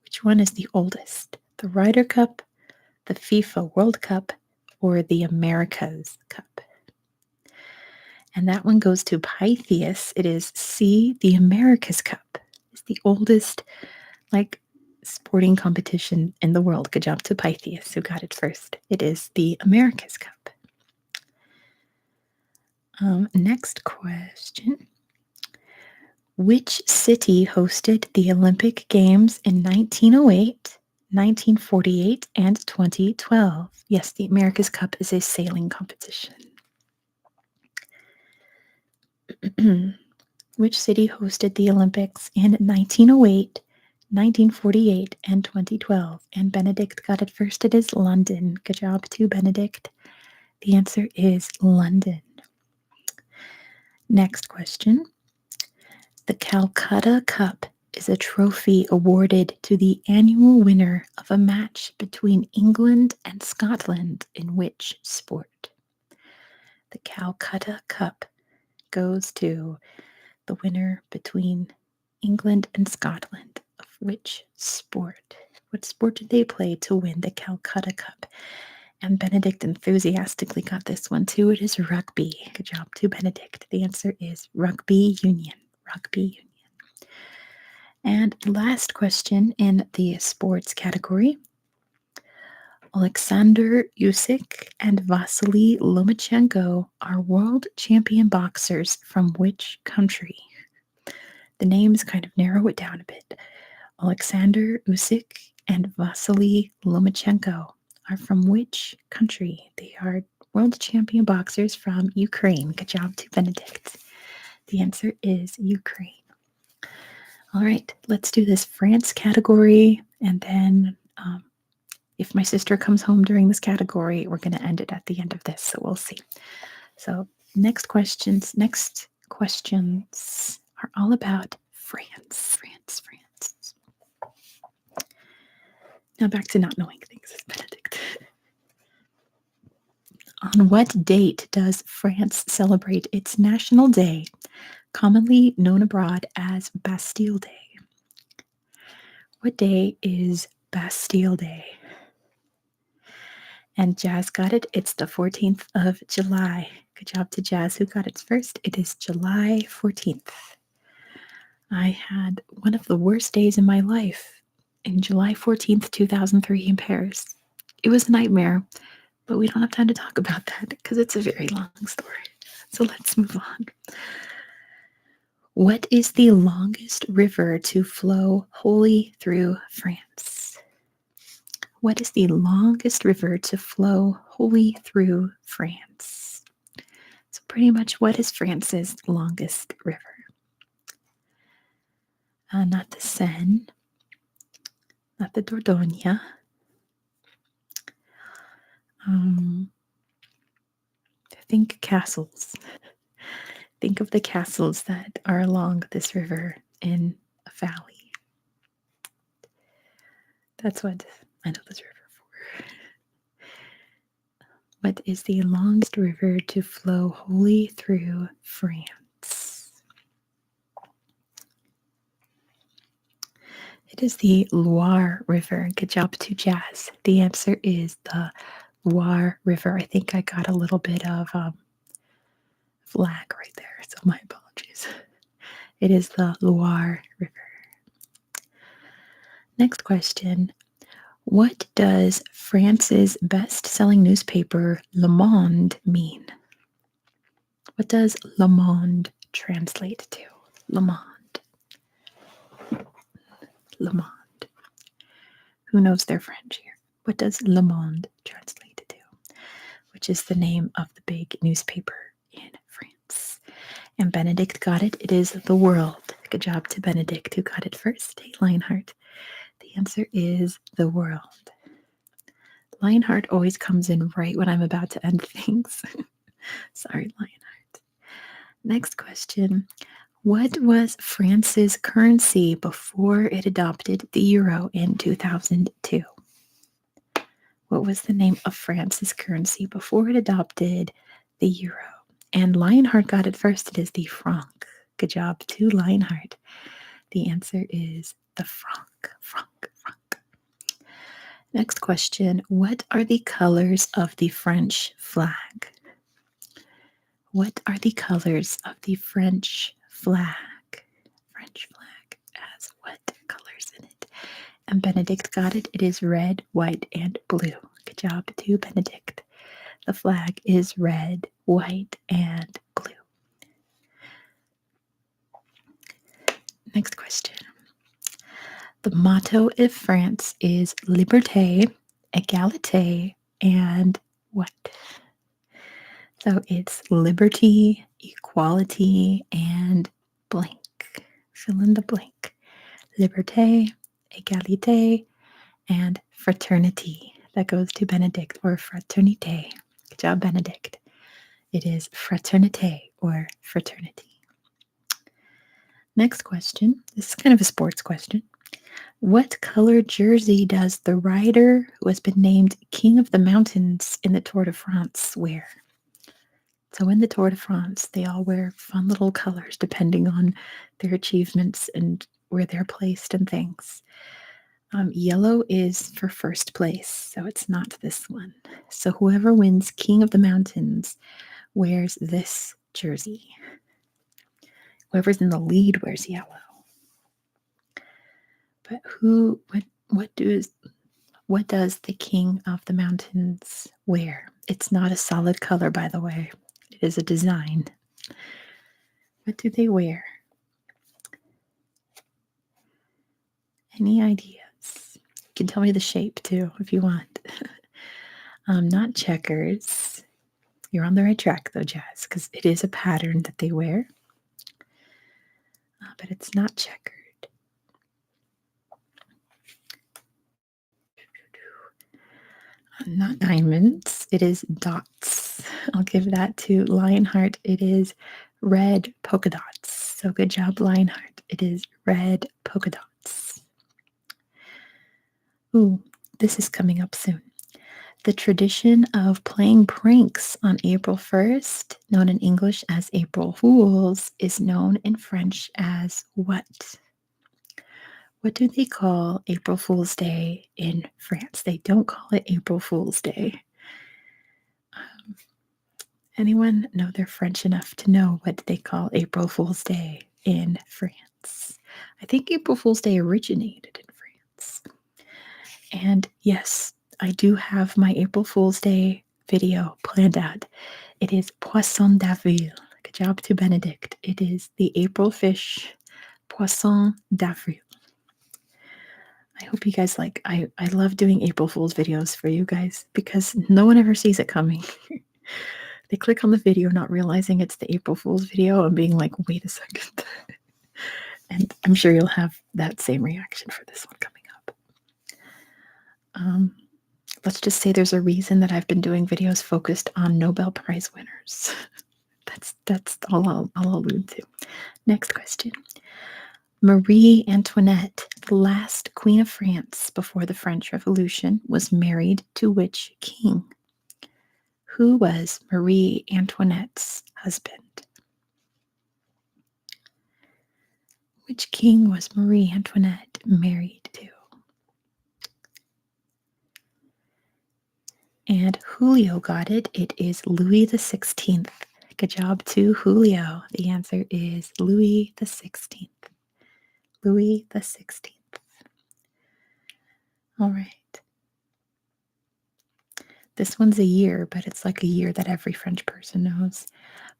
S1: Which one is the oldest? The Ryder Cup, the FIFA World Cup, or the America's Cup? And that one goes to Pythias. It is C, the America's Cup. It's the oldest, sporting competition in the world. Good job to Pythias, who got it first. It is the America's Cup. Next question. Which city hosted the Olympic Games in 1908, 1948, and 2012? Yes, the America's Cup is a sailing competition. Which city hosted the Olympics in 1908, 1948, and 2012? And Benedict got it first. It is London. Good job to Benedict. The answer is London. Next question. The Calcutta Cup is a trophy awarded to the annual winner of a match between England and Scotland in which sport? The Calcutta Cup goes to the winner between England and Scotland of which sport? What sport did they play to win the Calcutta Cup? And Benedict enthusiastically got this one too. It is rugby. Good job to Benedict. The answer is rugby union. Rugby union. And last question in the sports category. Alexander Usyk and Vasily Lomachenko are world champion boxers from which country? The names kind of narrow it down a bit. Alexander Usyk and Vasily Lomachenko are from which country? They are world champion boxers from Ukraine. Good job to Benedict. The answer is Ukraine. All right, let's do this France category, and then if my sister comes home during this category, we're going to end it at the end of this, so we'll see. So next questions are all about France. Now back to not knowing things, Benedict. On what date does France celebrate its national day, commonly known abroad as Bastille Day? What day is Bastille Day? And Jazz got it. It's the 14th of July. Good job to Jazz, who got it first. It is July 14th. I had one of the worst days in my life in July 14th, 2003 in Paris. It was a nightmare, but we don't have time to talk about that because it's a very long story. So let's move on. What is the longest river to flow wholly through France? What is the longest river to flow wholly through France? So pretty much, what is France's longest river? Not the Seine, not the Dordogne. Think castles. Think of the castles that are along this river in a valley. That's what I know this river for. What is the longest river to flow wholly through France? It is the Loire River. Good job to Jazz. The answer is the Loire River. I think I got a little bit of flag right there, so my apologies. It is the Loire River. Next question. What does France's best-selling newspaper Le Monde mean? What does Le Monde translate to? Le Monde. Le Monde. Who knows their French here? What does Le Monde translate to? Which is the name of the big newspaper in France. And Benedict got it. It is The World. Good job to Benedict, who got it first. Hey, Lionheart. The answer is The World. Lionheart always comes in right when I'm about to end things. Sorry, Lionheart. Next question. What was France's currency before it adopted the euro in 2002? What was the name of France's currency before it adopted the euro? And Lionheart got it first. It is the franc. Good job to Lionheart. The answer is the franc. Next question. What are the colors of the French flag? What are the colors of the French flag? French flag has what colors in it? And Benedict got it. It is red, white, and blue. Good job to Benedict. The flag is red, white, and blue. Next question. The motto of France is Liberté, Égalité, and what? So it's liberty, equality, and blank. Fill in the blank. Liberté, Égalité, and fraternity. That goes to Benedict, or fraternité. Good job, Benedict. It is fraternité, or fraternity. Next question. This is kind of a sports question. What color jersey does the rider who has been named King of the Mountains in the Tour de France wear? So in the Tour de France, they all wear fun little colors depending on their achievements and where they're placed and things. Yellow is for first place, so it's not this one. So whoever wins King of the Mountains wears this jersey. Whoever's in the lead wears yellow. But what does What does the king of the mountains wear? It's not a solid color, by the way. It is a design. What do they wear? Any ideas? You can tell me the shape too if you want. Not checkers. You're on the right track though, Jazz, because it is a pattern that they wear. But it's not checkered. Not diamonds. It is dots. I'll give that to Lionheart. It is red polka dots. So good job, Lionheart. It is red polka dots. Ooh, this is coming up soon. The tradition of playing pranks on April 1st, known in English as April Fools, is known in French as what? What do they call April Fool's Day in France? They don't call it April Fool's Day. Anyone know they're French enough to know what they call April Fool's Day in France? I think April Fool's Day originated in France. And yes, I do have my April Fool's Day video planned out. It is Poisson d'Avril. Good job to Benedict. It is the April fish, Poisson d'Avril. I hope you guys like. I love doing April Fool's videos for you guys because no one ever sees it coming. They click on the video not realizing it's the April Fool's video and being like, wait a second. And I'm sure you'll have that same reaction for this one coming up. Let's just say there's a reason that I've been doing videos focused on Nobel Prize winners. That's all I'll allude to. Next question. Marie Antoinette, the last queen of France before the French Revolution, was married to which king? Who was Marie Antoinette's husband? Which king was Marie Antoinette married to? And Julio got it. It is Louis XVI. Good job to Julio. The answer is Louis XVI. Louis XVI. All right. This one's a year, but it's like a year that every French person knows.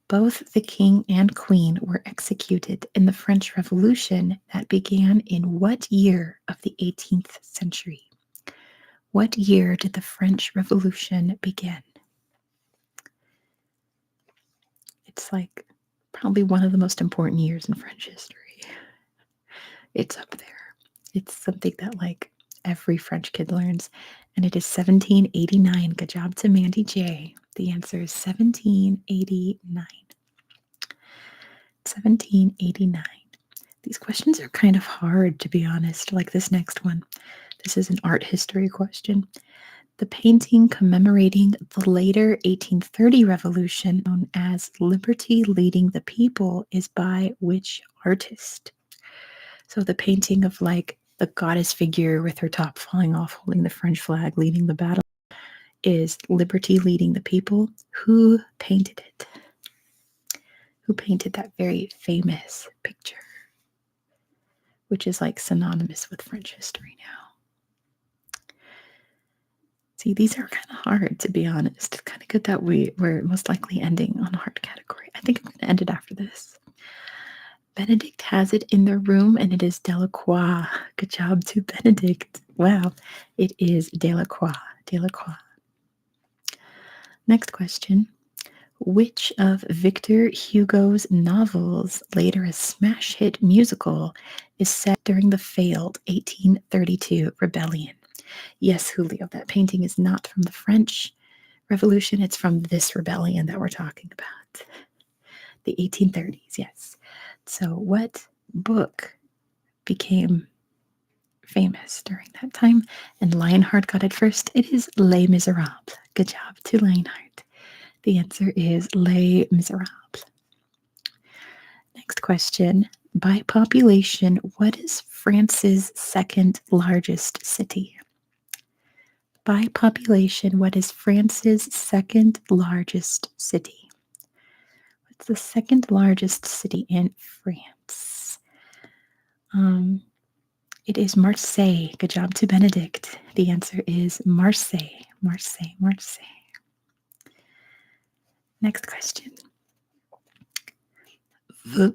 S1: Both the king and queen were executed in the French Revolution that began in what year of the 18th century? What year did the French Revolution begin? It's like probably one of the most important years in French history. It's up there. It's something that like every French kid learns. And it is 1789. Good job to Mandy J. The answer is 1789. 1789. These questions are kind of hard, to be honest, like this next one. This is an art history question. The painting commemorating the later 1830 revolution, known as Liberty Leading the People, is by which artist? So the painting of like the goddess figure with her top falling off, holding the French flag, leading the battle, is Liberty Leading the People. Who painted it? Who painted that very famous picture, which is like synonymous with French history now? See, these are kind of hard, to be honest. It's kind of good that we're most likely ending on a hard category. I think I'm going to end it after this. Benedict has it in the room, and it is Delacroix. Good job to Benedict. Wow, it is Delacroix. Delacroix. Next question. Which of Victor Hugo's novels, later a smash hit musical, is set during the failed 1832 rebellion? Yes, Julio, that painting is not from the French Revolution. It's from this rebellion that we're talking about. The 1830s, yes. So what book became famous during that time? And Lionheart got it first. It is Les Miserables. Good job to Lionheart. The answer is Les Miserables. Next question. By population, what is France's second largest city? By population, what is France's second largest city? What's the second largest city in France? It is Marseille. Good job to Benedict. The answer is Marseille. Marseille, Marseille. Next question. Veuve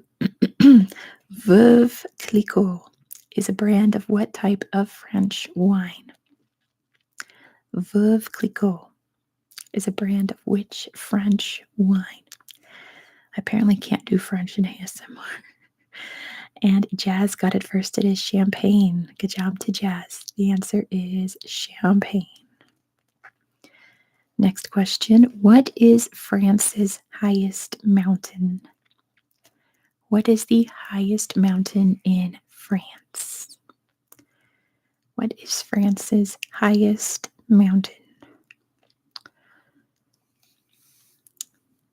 S1: Clicquot is a brand of what type of French wine? Veuve Clicquot is a brand of which French wine? I apparently can't do French in ASMR. And Jazz got it first. It is champagne. Good job to Jazz. The answer is champagne. Next question. What is France's highest mountain? What is the highest mountain in France? What is France's highest mountain?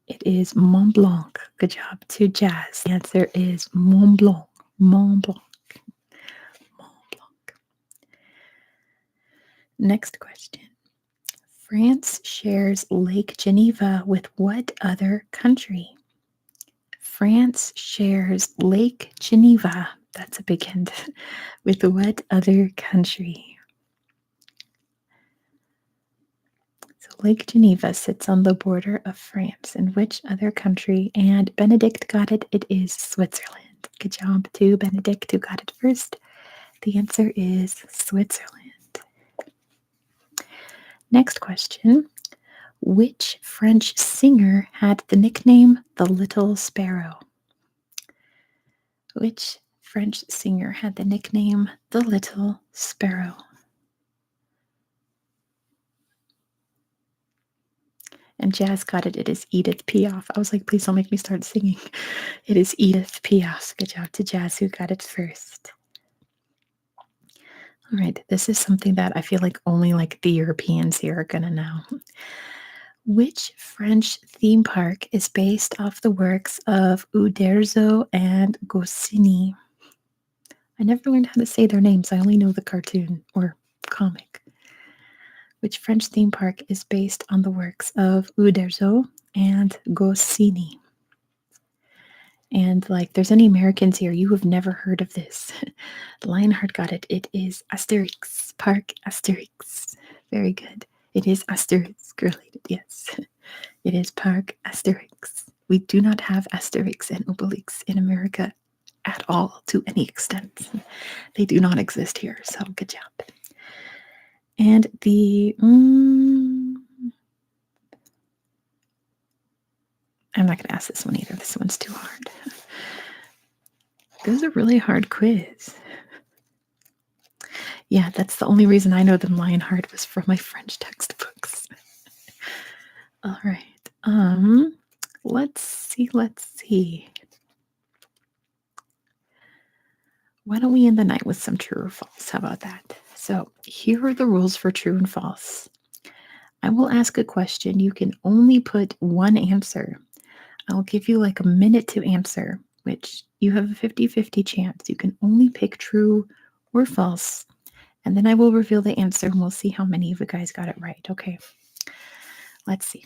S1: It is Mont Blanc. Good job to Jazz. The answer is Mont Blanc. Mont Blanc. Mont Blanc. Next question. France shares Lake Geneva with what other country? France shares Lake Geneva. That's a big hint. With what other country? So Lake Geneva sits on the border of France. And which other country? And Benedict got it. It is Switzerland. Good job to Benedict, who got it first. The answer is Switzerland. Next question. Which French singer had the nickname the Little Sparrow? Which French singer had the nickname the Little Sparrow? And Jazz got it. It is Edith Piaf. I was like, please don't make me start singing. It is Edith Piaf. Good job to Jazz, who got it first. All right, this is something that I feel like only like the Europeans here are going to know. Which French theme park is based off the works of Uderzo and Goscinny? I never learned how to say their names. I only know the cartoon or comic. Which French theme park is based on the works of Uderzo and Goscinny? And like, there's any Americans here, you have never heard of this. Lionheart got it. It is Asterix, Park Asterix. Very good. It is Asterix related, yes. It is Park Asterix. We do not have Asterix and Obelix in America at all to any extent. They do not exist here, so good job. And the... I'm not going to ask this one either. This one's too hard. This is a really hard quiz. Yeah, that's the only reason I know that Lionheart was from my French textbooks. All right. Let's see. Why don't we end the night with some true or false? How about that? So here are the rules for true and false. I will ask a question. You can only put one answer. I'll give you like a minute to answer, which you have a 50-50 chance. You can only pick true or false. And then I will reveal the answer and we'll see how many of you guys got it right. Okay. Let's see.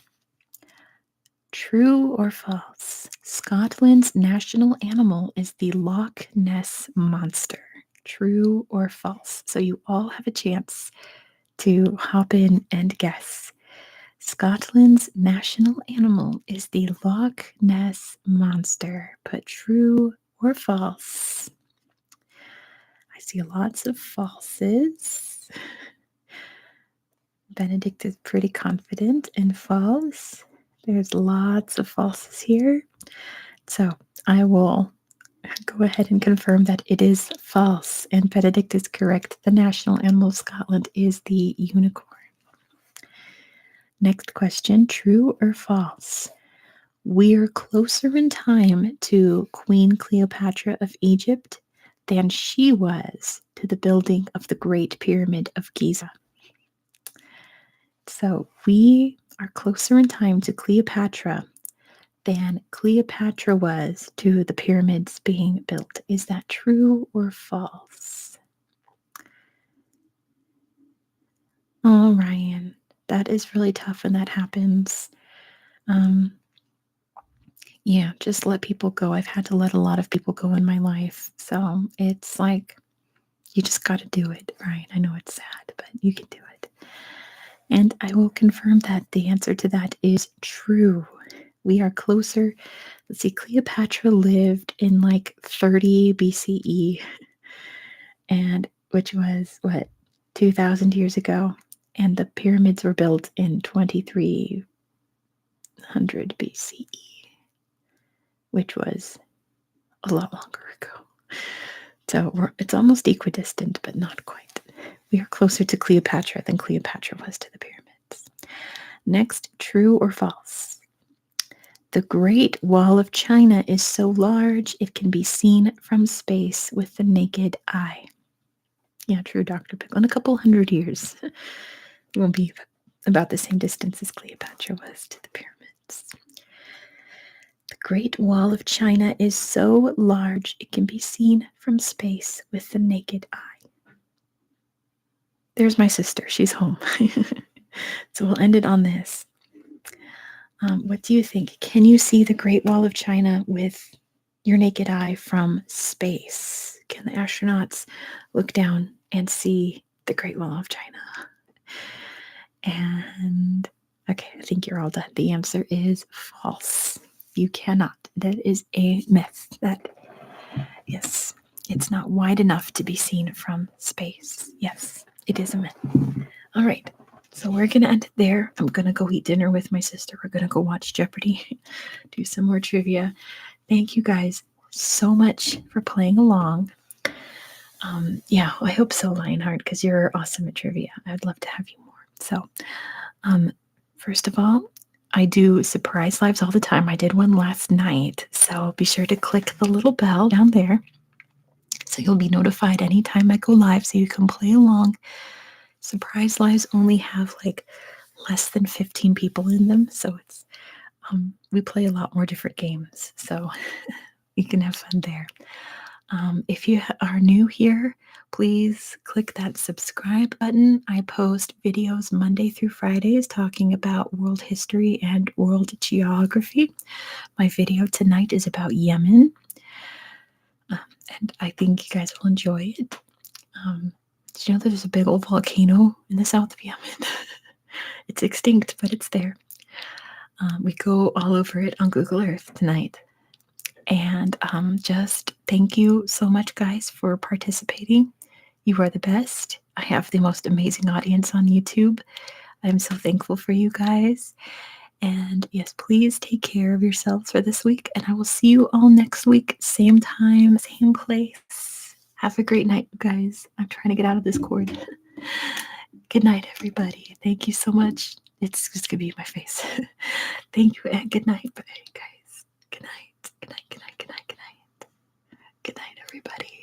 S1: True or false? Scotland's national animal is the Loch Ness Monster. True or false? So you all have a chance to hop in and guess. Scotland's national animal is the Loch Ness Monster. Put true or false. I see lots of falses. Benedict is pretty confident in false. There's lots of falses here. So I will go ahead and confirm that it is false. And Benedict is correct. The national animal of Scotland is the unicorn. Next question, true or false? We're closer in time to Queen Cleopatra of Egypt than she was to the building of the Great Pyramid of Giza. So we are closer in time to Cleopatra than Cleopatra was to the pyramids being built. Is that true or false? Oh, Ryan, that is really tough when that happens. Yeah, just let people go. I've had to let a lot of people go in my life. So it's like, You just got to do it, right? I know it's sad, but you can do it. And I will confirm that the answer to that is true. We are closer. Let's see, Cleopatra lived in like 30 BCE, and which was what, 2,000 years ago. And the pyramids were built in 2300 BCE, which was a lot longer ago. So it's almost equidistant, but not quite. We are closer to Cleopatra than Cleopatra was to the pyramids. Next, true or false? The Great Wall of China is so large it can be seen from space with the naked eye. Yeah, true, Dr. Pickle. In a couple hundred years, it will be about the same distance as Cleopatra was to the pyramids. The Great Wall of China is so large it can be seen from space with the naked eye. There's my sister. She's home. So we'll end it on this. What do you think? Can you see the Great Wall of China with your naked eye from space? Can the astronauts look down and see the Great Wall of China? And okay, I think you're all done. The answer is false. You cannot. That is a myth. Yes, it's not wide enough to be seen from space. Yes, it is a myth. All right. So we're going to end it there. I'm going to go eat dinner with my sister. We're going to go watch Jeopardy, do some more trivia. Thank you guys so much for playing along. Yeah, I hope so, Lionheart, because you're awesome at trivia. I'd love to have you more. So, first of all, I do surprise lives all the time. I did one last night. So be sure to click the little bell down there so you'll be notified anytime I go live so you can play along. Surprise lives only have like less than 15 people in them, so it's we play a lot more different games, so you can have fun there. If you are new here, please click that subscribe button. I post videos Monday through Fridays talking about world history and world geography. My video tonight is about Yemen, and I think you guys will enjoy it. Did you know there's a big old volcano in the south of Yemen? It's extinct, but it's there. We go all over it on Google Earth tonight. And just thank you so much, guys, for participating. You are the best. I have the most amazing audience on YouTube. I'm so thankful for you guys. And yes, please take care of yourselves for this week. And I will see you all next week, same time, same place. Have a great night, you guys. I'm trying to get out of this cord. Good night, everybody. Thank you so much. It's just going to be my face. Thank you, and good night, guys. Good night. Good night, good night, good night, good night. Good night, everybody.